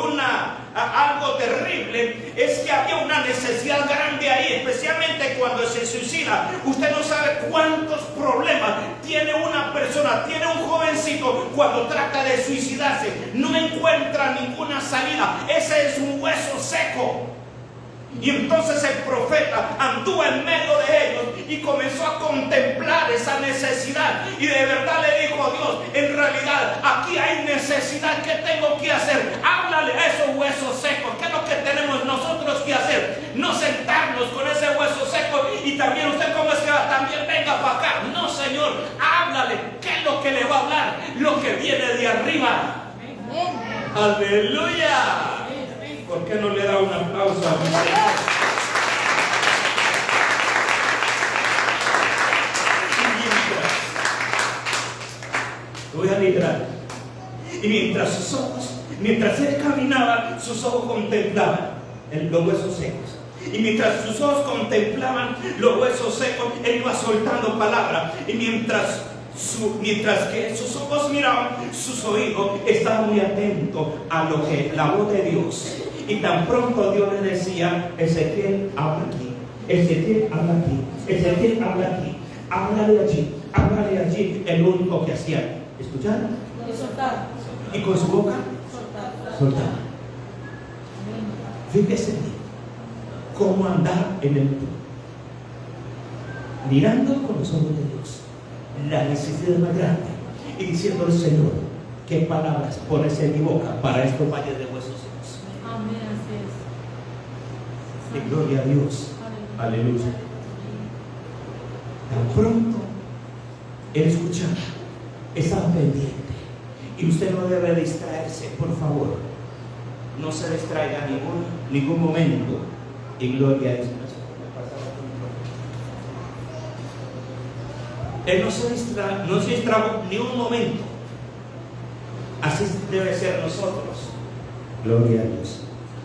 algo terrible, es que había una necesidad grande ahí, especialmente cuando se suicida. Usted no sabe cuántos problemas tiene una persona, tiene un jovencito cuando trata de suicidarse, no encuentra ninguna salida. Ese es un hueso seco. Y entonces el profeta anduvo en medio de ellos y comenzó a contemplar esa necesidad. Y de verdad le dijo a Dios: en realidad aquí hay necesidad. ¿Qué tengo que hacer? Háblale a esos huesos secos. ¿Qué es lo que tenemos nosotros que hacer? No sentarnos con ese hueso seco y también usted como es que va, también venga para acá. No, Señor, háblale. ¿Qué es lo que le va a hablar? Lo que viene de arriba. Aleluya. ¿Por qué no le da un aplauso a mi Señor? Voy a librar. Y mientras él caminaba, sus ojos contemplaban los huesos secos. Y mientras sus ojos contemplaban los huesos secos, él iba soltando palabras. Y mientras que sus ojos miraban, sus oídos estaban muy atentos a lo que la voz de Dios. Y tan pronto Dios le decía: Ezequiel, habla aquí, Ezequiel, habla aquí, Ezequiel, habla aquí, háblale allí. El único que hacía, escuchar Y soltar. y con su boca soltar. Fíjese bien cómo andar en el mundo, mirando con los ojos de Dios la necesidad más grande y diciendo al Señor: ¿qué palabras pones en mi boca para estos valles de huesos secos? Amén, así es. Y gloria a Dios. Aleluya. Tan pronto él escuchaba, estaba pendiente. Y usted no debe distraerse, por favor. No se distraiga ningún momento. Y gloria a Dios. Él no se distrajo ni un momento. Así debe ser nosotros. Gloria a Dios.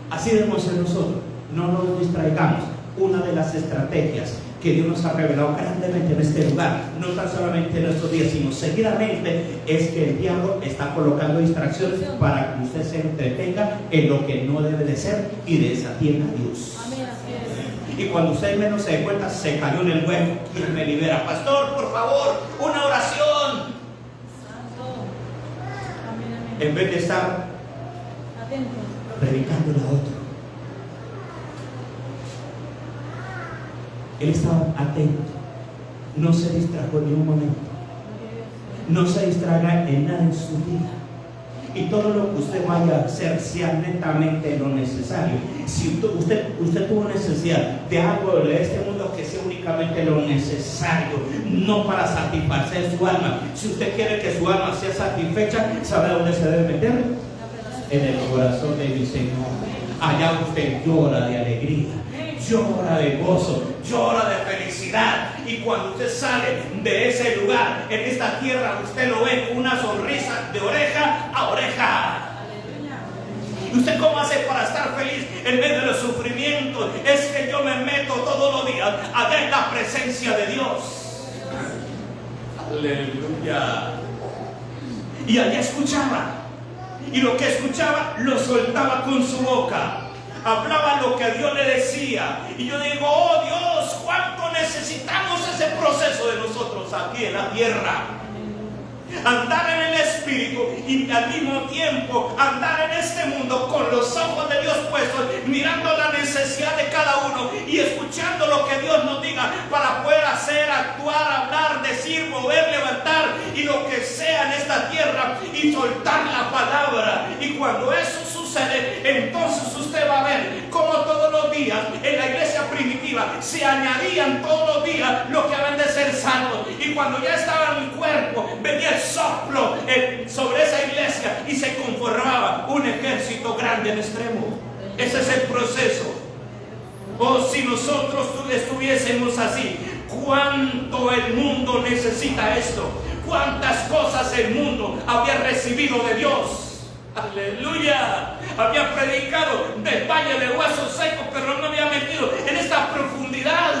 Así debemos ser nosotros. No nos distraigamos. Una de las estrategias que Dios nos ha revelado grandemente en este lugar, no tan solamente en estos días, sino seguidamente, es que el diablo está colocando distracciones para que usted se entretenga en lo que no debe de ser y desatienda a Dios. Amén, así es. Y cuando usted menos se dé cuenta, se cayó en el hueco. ¿Quién me libera? Pastor, por favor, una oración. Santo. Amén, amén. En vez de estar Atentos. predicándole a otro, él estaba atento. No se distrajo ni un momento. No se distraiga en nada en su vida. Y todo lo que usted vaya a hacer sea netamente lo necesario. Si usted tuvo necesidad de algo de este mundo, que sea únicamente lo necesario, no para satisfacer su alma. Si usted quiere que su alma sea satisfecha, ¿sabe dónde se debe meter? En el corazón de mi Señor. Allá usted llora de alegría, llora de gozo, llora de felicidad. Y cuando usted sale de ese lugar, en esta tierra, usted lo ve con una sonrisa de oreja a oreja. ¿Y usted cómo hace para estar feliz en medio de los sufrimientos? Es que yo me meto todos los días a ver la presencia de Dios. Aleluya. Y allá escuchaba. Y lo que escuchaba lo soltaba con su boca. Hablaba lo que Dios le decía. Y yo digo: oh Dios, cuánto necesitamos ese proceso de nosotros aquí en la tierra. Andar en el Espíritu y al mismo tiempo andar en este mundo con los ojos de Dios puestos, mirando la necesidad de cada uno y escuchando lo que Dios nos diga para poder hacer, actuar, hablar, decir, mover, levantar y lo que sea en esta tierra y soltar la palabra. Y cuando eso sucede, entonces usted va a ver cómo todos los días en la iglesia primitiva se añadían todos los días lo que habían de ser salvos. Y cuando ya estaba en el cuerpo, venía el soplo sobre esa iglesia y se conformaba un ejército grande en extremo. Ese es el proceso. Oh, si nosotros estuviésemos así, ¿cuánto el mundo necesita esto? ¿Cuántas cosas el mundo había recibido de Dios? Aleluya. Había predicado del valle de huesos secos, pero no me había metido en esta profundidad.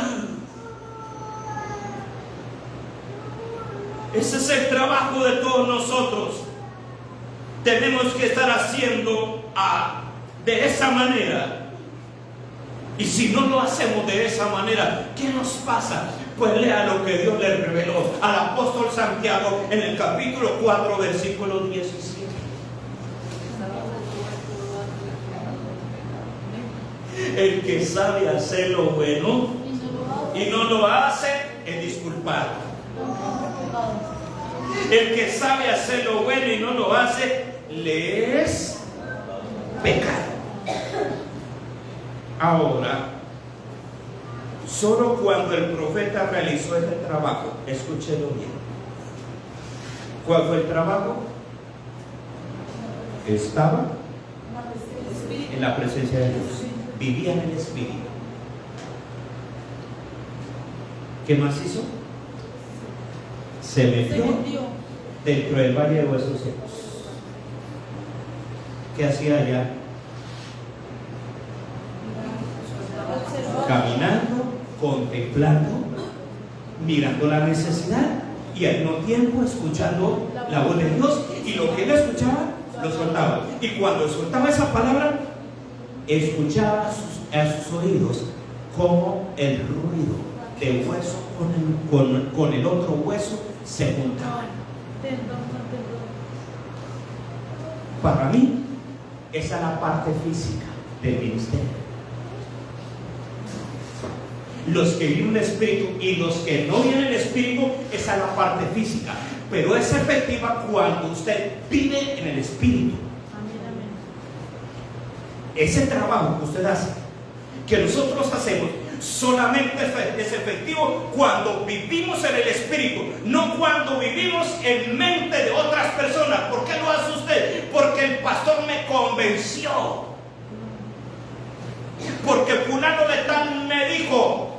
Ese es el trabajo de todos nosotros. Tenemos que estar haciendo de esa manera. Y si no lo hacemos de esa manera, ¿qué nos pasa? Pues lea lo que Dios le reveló al apóstol Santiago en el capítulo 4, versículo 17. El que sabe hacer lo bueno y no lo hace es disculpado. El que sabe hacer lo bueno y no lo hace le es pecado. Ahora, solo cuando el profeta realizó este trabajo, escúchelo bien. ¿Cuál fue el trabajo? Estaba en la presencia de Dios. Vivía en el Espíritu. ¿Qué más hizo? Se metió dentro del valle de huesos secos. ¿Qué hacía allá? Caminando, contemplando, mirando la necesidad y al mismo tiempo escuchando la voz de Dios, y lo que él escuchaba lo soltaba, y cuando soltaba esa palabra escuchaba a sus oídos como el ruido de hueso con el otro hueso se juntaban. Para mí esa es la parte física del ministerio. Los que viven el Espíritu y los que no viven el Espíritu, esa es la parte física, pero es efectiva cuando usted vive en el Espíritu. Ese trabajo que usted hace, que nosotros hacemos, solamente es efectivo cuando vivimos en el Espíritu, no cuando vivimos en mente de otras personas. ¿Por qué lo hace usted? Porque el pastor me convenció, porque fulano de tal me dijo,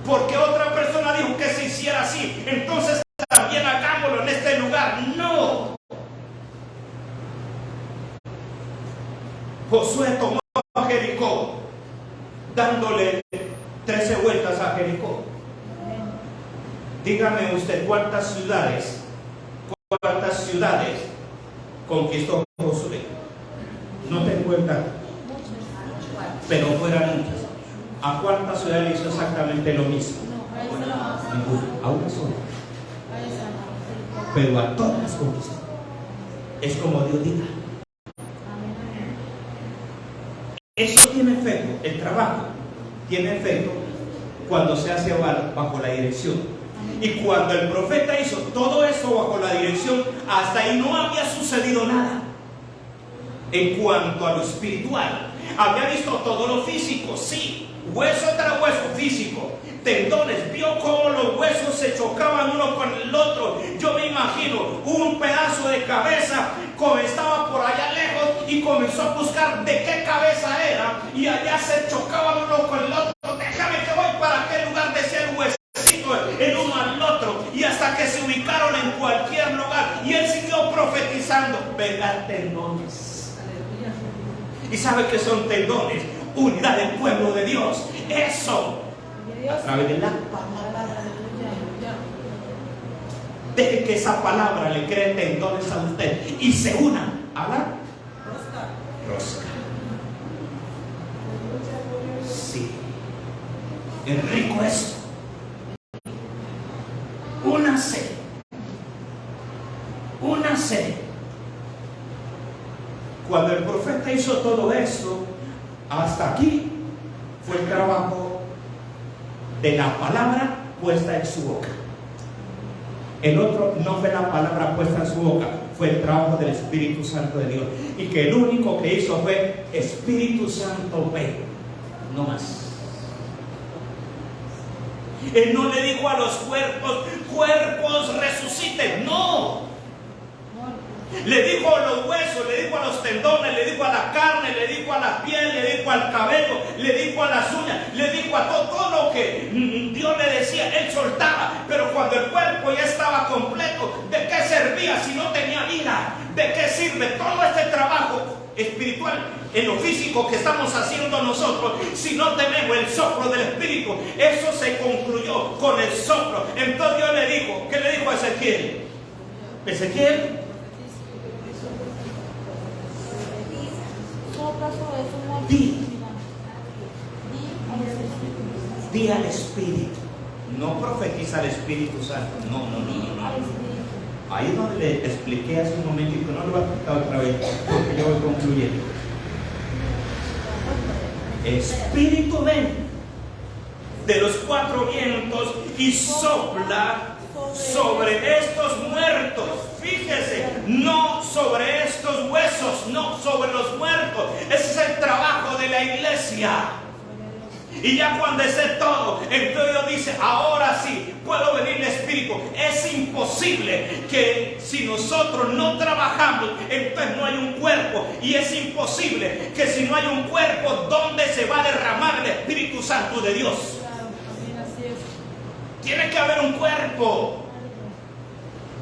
porque otra persona dijo que se hiciera así, entonces también hagámoslo en este lugar. No. Josué tomó a Jericó, dándole 13 vueltas a Jericó. Dígame usted cuántas ciudades conquistó Josué. No tengo el dato, pero fueran muchas. ¿A cuántas ciudades hizo exactamente lo mismo? A una sola. Pero a todas las conquistó. Es como Dios diga. Eso tiene efecto, el trabajo tiene efecto cuando se hace bajo la dirección. Y cuando el profeta hizo todo eso bajo la dirección, hasta ahí no había sucedido nada. En cuanto a lo espiritual, había visto todo lo físico, sí, hueso tras hueso físico, tendones, vio cómo los huesos se chocaban uno con el otro. Yo me imagino un pedazo de cabeza estaba por allá lejos y comenzó a buscar de qué cabeza era, y allá se chocaban uno con el otro. Déjame que voy para aquel lugar, decía el huesito el uno al otro, y hasta que se ubicaron en cualquier lugar, y él siguió profetizando. Vengan tendones. ¿Y sabe qué son tendones? Unidad del pueblo de Dios. Eso a través de la palabra. Deje que esa palabra le cree tendones a usted y se una a la rosca. Sí, es rico esto. Únase. Cuando el profeta hizo todo esto, hasta aquí fue el trabajo de la palabra puesta en su boca. El otro no fue la palabra puesta en su boca, fue el trabajo del Espíritu Santo de Dios. Y que el único que hizo fue: Espíritu Santo, ven, no más. Él no le dijo a los cuerpos resuciten, no. Le dijo a los huesos, le dijo a los tendones, le dijo a la carne, le dijo a la piel, le dijo al cabello, le dijo a las uñas, le dijo a todo lo que Dios le decía, él soltaba. Pero cuando el cuerpo ya estaba completo, ¿de qué servía si no espiritual en lo físico que estamos haciendo nosotros, si no tenemos el soplo del Espíritu. Eso se concluyó con el soplo. Entonces Dios le dijo, ¿qué le dijo a Ezequiel? Ezequiel, di al Espíritu. No profetiza al Espíritu Santo. No. Ahí es donde le expliqué hace un momentito, no lo voy a explicar otra vez, porque yo voy concluyendo. Espíritu, ven de los cuatro vientos y sopla sobre estos muertos. Fíjese, no sobre estos huesos, no sobre los muertos. Ese es el trabajo de la iglesia. Y ya cuando esté todo, entonces Dios dice, ahora sí, puedo venir el Espíritu. Es imposible que si nosotros no trabajamos, entonces no hay un cuerpo. Y es imposible que si no hay un cuerpo, ¿dónde se va a derramar el Espíritu Santo de Dios? Tiene que haber un cuerpo.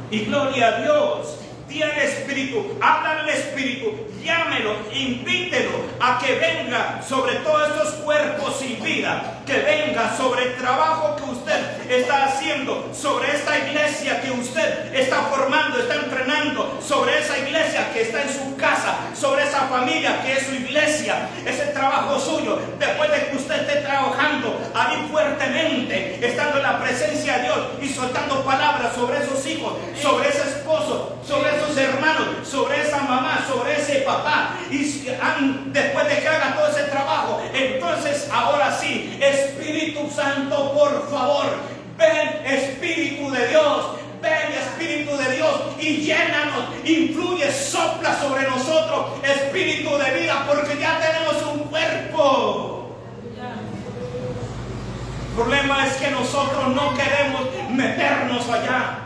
Y gloria a Dios. Di al Espíritu, habla al Espíritu, llámelo, invítelo a que venga sobre todos estos cuerpos sin vida, que venga sobre el trabajo que usted está haciendo, sobre esta iglesia que usted está formando, está entrenando, sobre esa iglesia que está en su casa, sobre esa familia que es su iglesia, ese trabajo suyo. Después de que usted esté trabajando ahí fuertemente, estando en la presencia de Dios y soltando palabras sobre esos hijos, sobre ese esposo, sobre esos hermanos, sobre esa mamá, sobre ese papá, y después de que haga todo ese trabajo, entonces ahora sí, Espíritu Santo, por favor, ven Espíritu de Dios, ven Espíritu de Dios y llénanos, influye, sopla sobre nosotros Espíritu de vida, porque ya tenemos un cuerpo. El problema es que nosotros no queremos meternos allá,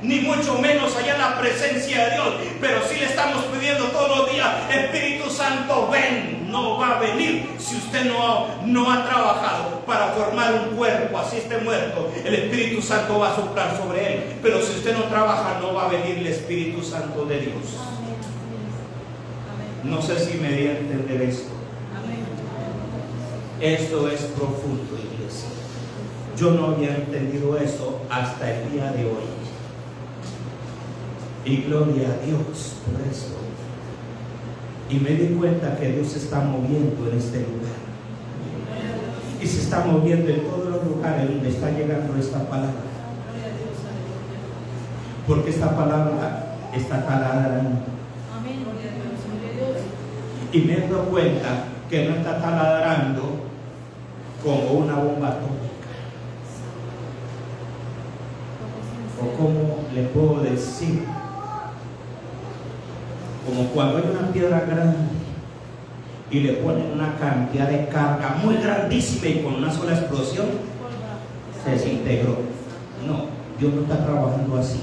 ni mucho menos allá en la presencia de Dios, pero sí le estamos pidiendo todos los días, Espíritu Santo, ven. No va a venir si usted no ha trabajado para formar un cuerpo, así esté muerto, el Espíritu Santo va a soplar sobre él, pero si usted no trabaja, no va a venir el Espíritu Santo de Dios. No sé si me di a entender esto. Esto es profundo, iglesia. Yo no había entendido esto hasta el día de hoy. Y gloria a Dios por esto. Y me di cuenta que Dios se está moviendo en este lugar. Y se está moviendo en todos los lugares donde está llegando esta palabra. Porque esta palabra está taladrando. Y me he dado cuenta que no está taladrando como una bomba atómica. O como le puedo decir, como cuando hay una piedra grande y le ponen una cantidad de carga muy grandísima y con una sola explosión se desintegró. No, Dios no está trabajando así.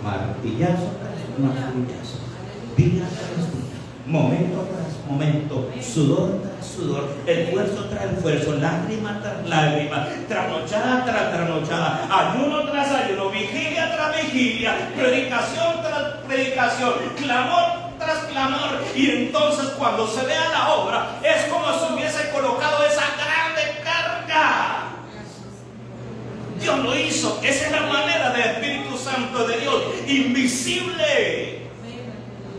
Martillazo tras martillazo, día tras día, momento tras momento, sudor tras sudor, esfuerzo tras esfuerzo, lágrima tras lágrima, trasnochada tras trasnochada, ayuno tras ayuno, vigilia tras vigilia, predicación tras predicación, clamor tras clamor. Y entonces cuando se vea la obra, es como si hubiese colocado esa grande carga. Dios lo hizo. Esa es la manera del Espíritu Santo de Dios, invisible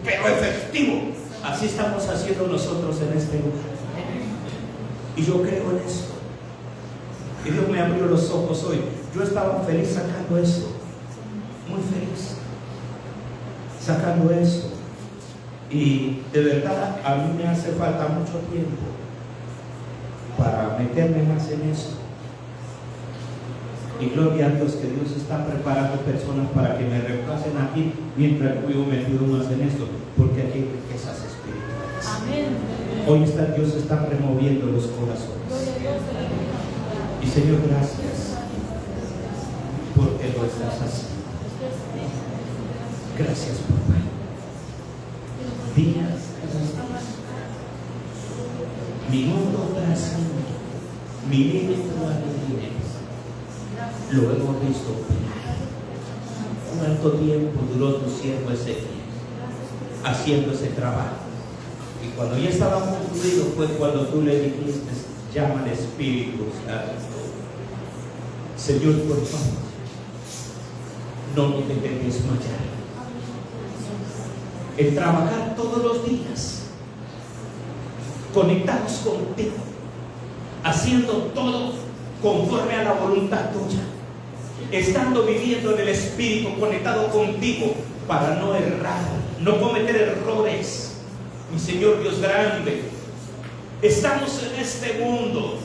pero efectivo. Así estamos haciendo nosotros en este lugar. Y yo creo en esto. Y Dios me abrió los ojos hoy. Yo estaba feliz sacando esto, muy feliz sacando esto. Y de verdad a mí me hace falta mucho tiempo para meterme más en esto. Y gloria a Dios que Dios está preparando personas para que me reemplacen aquí mientras yo me metido más en esto, porque aquí hay riquezas espirituales. Amén. Hoy Dios está removiendo los corazones. Y Señor, gracias porque lo estás haciendo. Gracias, papá. Días tras días, minuto tras minuto, milímetro a milímetro, lo hemos visto. ¿Cuánto tiempo duró tu siervo Ezequiel haciendo ese trabajo. Y cuando ya estaba concluido fue cuando tú le dijiste, llama al Espíritu Santo. Señor, por favor, no nos dejes desmayar. El trabajar todos los días, conectados contigo, haciendo todo conforme a la voluntad tuya, estando viviendo en el Espíritu, conectado contigo, para no errar, no cometer errores. Mi Señor Dios grande, estamos en este mundo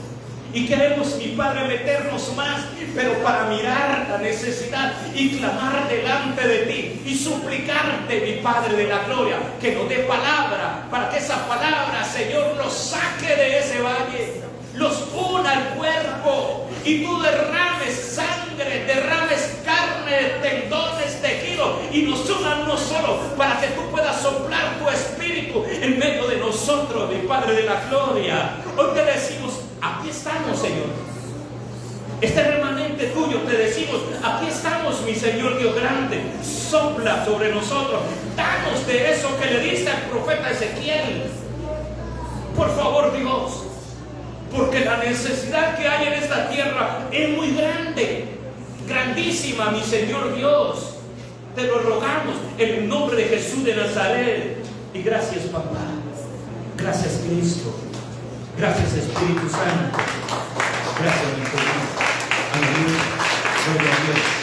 y queremos, mi Padre, meternos más, pero para mirar la necesidad y clamar delante de ti y suplicarte, mi Padre de la gloria, que nos dé palabra, para que esa palabra, Señor, nos saque de ese valle, los una al cuerpo, y tú derrames sangre, derrames carne, tendones, tejidos, y nos unan no solo, para que tú puedas soplar tu espíritu en medio de nosotros, mi Padre de la gloria. Hoy te decimos, aquí estamos, Señor. Este remanente tuyo, te decimos, aquí estamos, mi Señor Dios grande. Sopla sobre nosotros, danos de eso que le diste al profeta Ezequiel, por favor, Dios, porque la necesidad que hay en esta tierra es muy grande, grandísima, mi Señor Dios. Te lo rogamos en el nombre de Jesús de Nazaret. Y gracias, papá. Gracias, Cristo. Gracias, Espíritu Santo. Gracias, mi Señor. Aleluya. Gloria a Dios.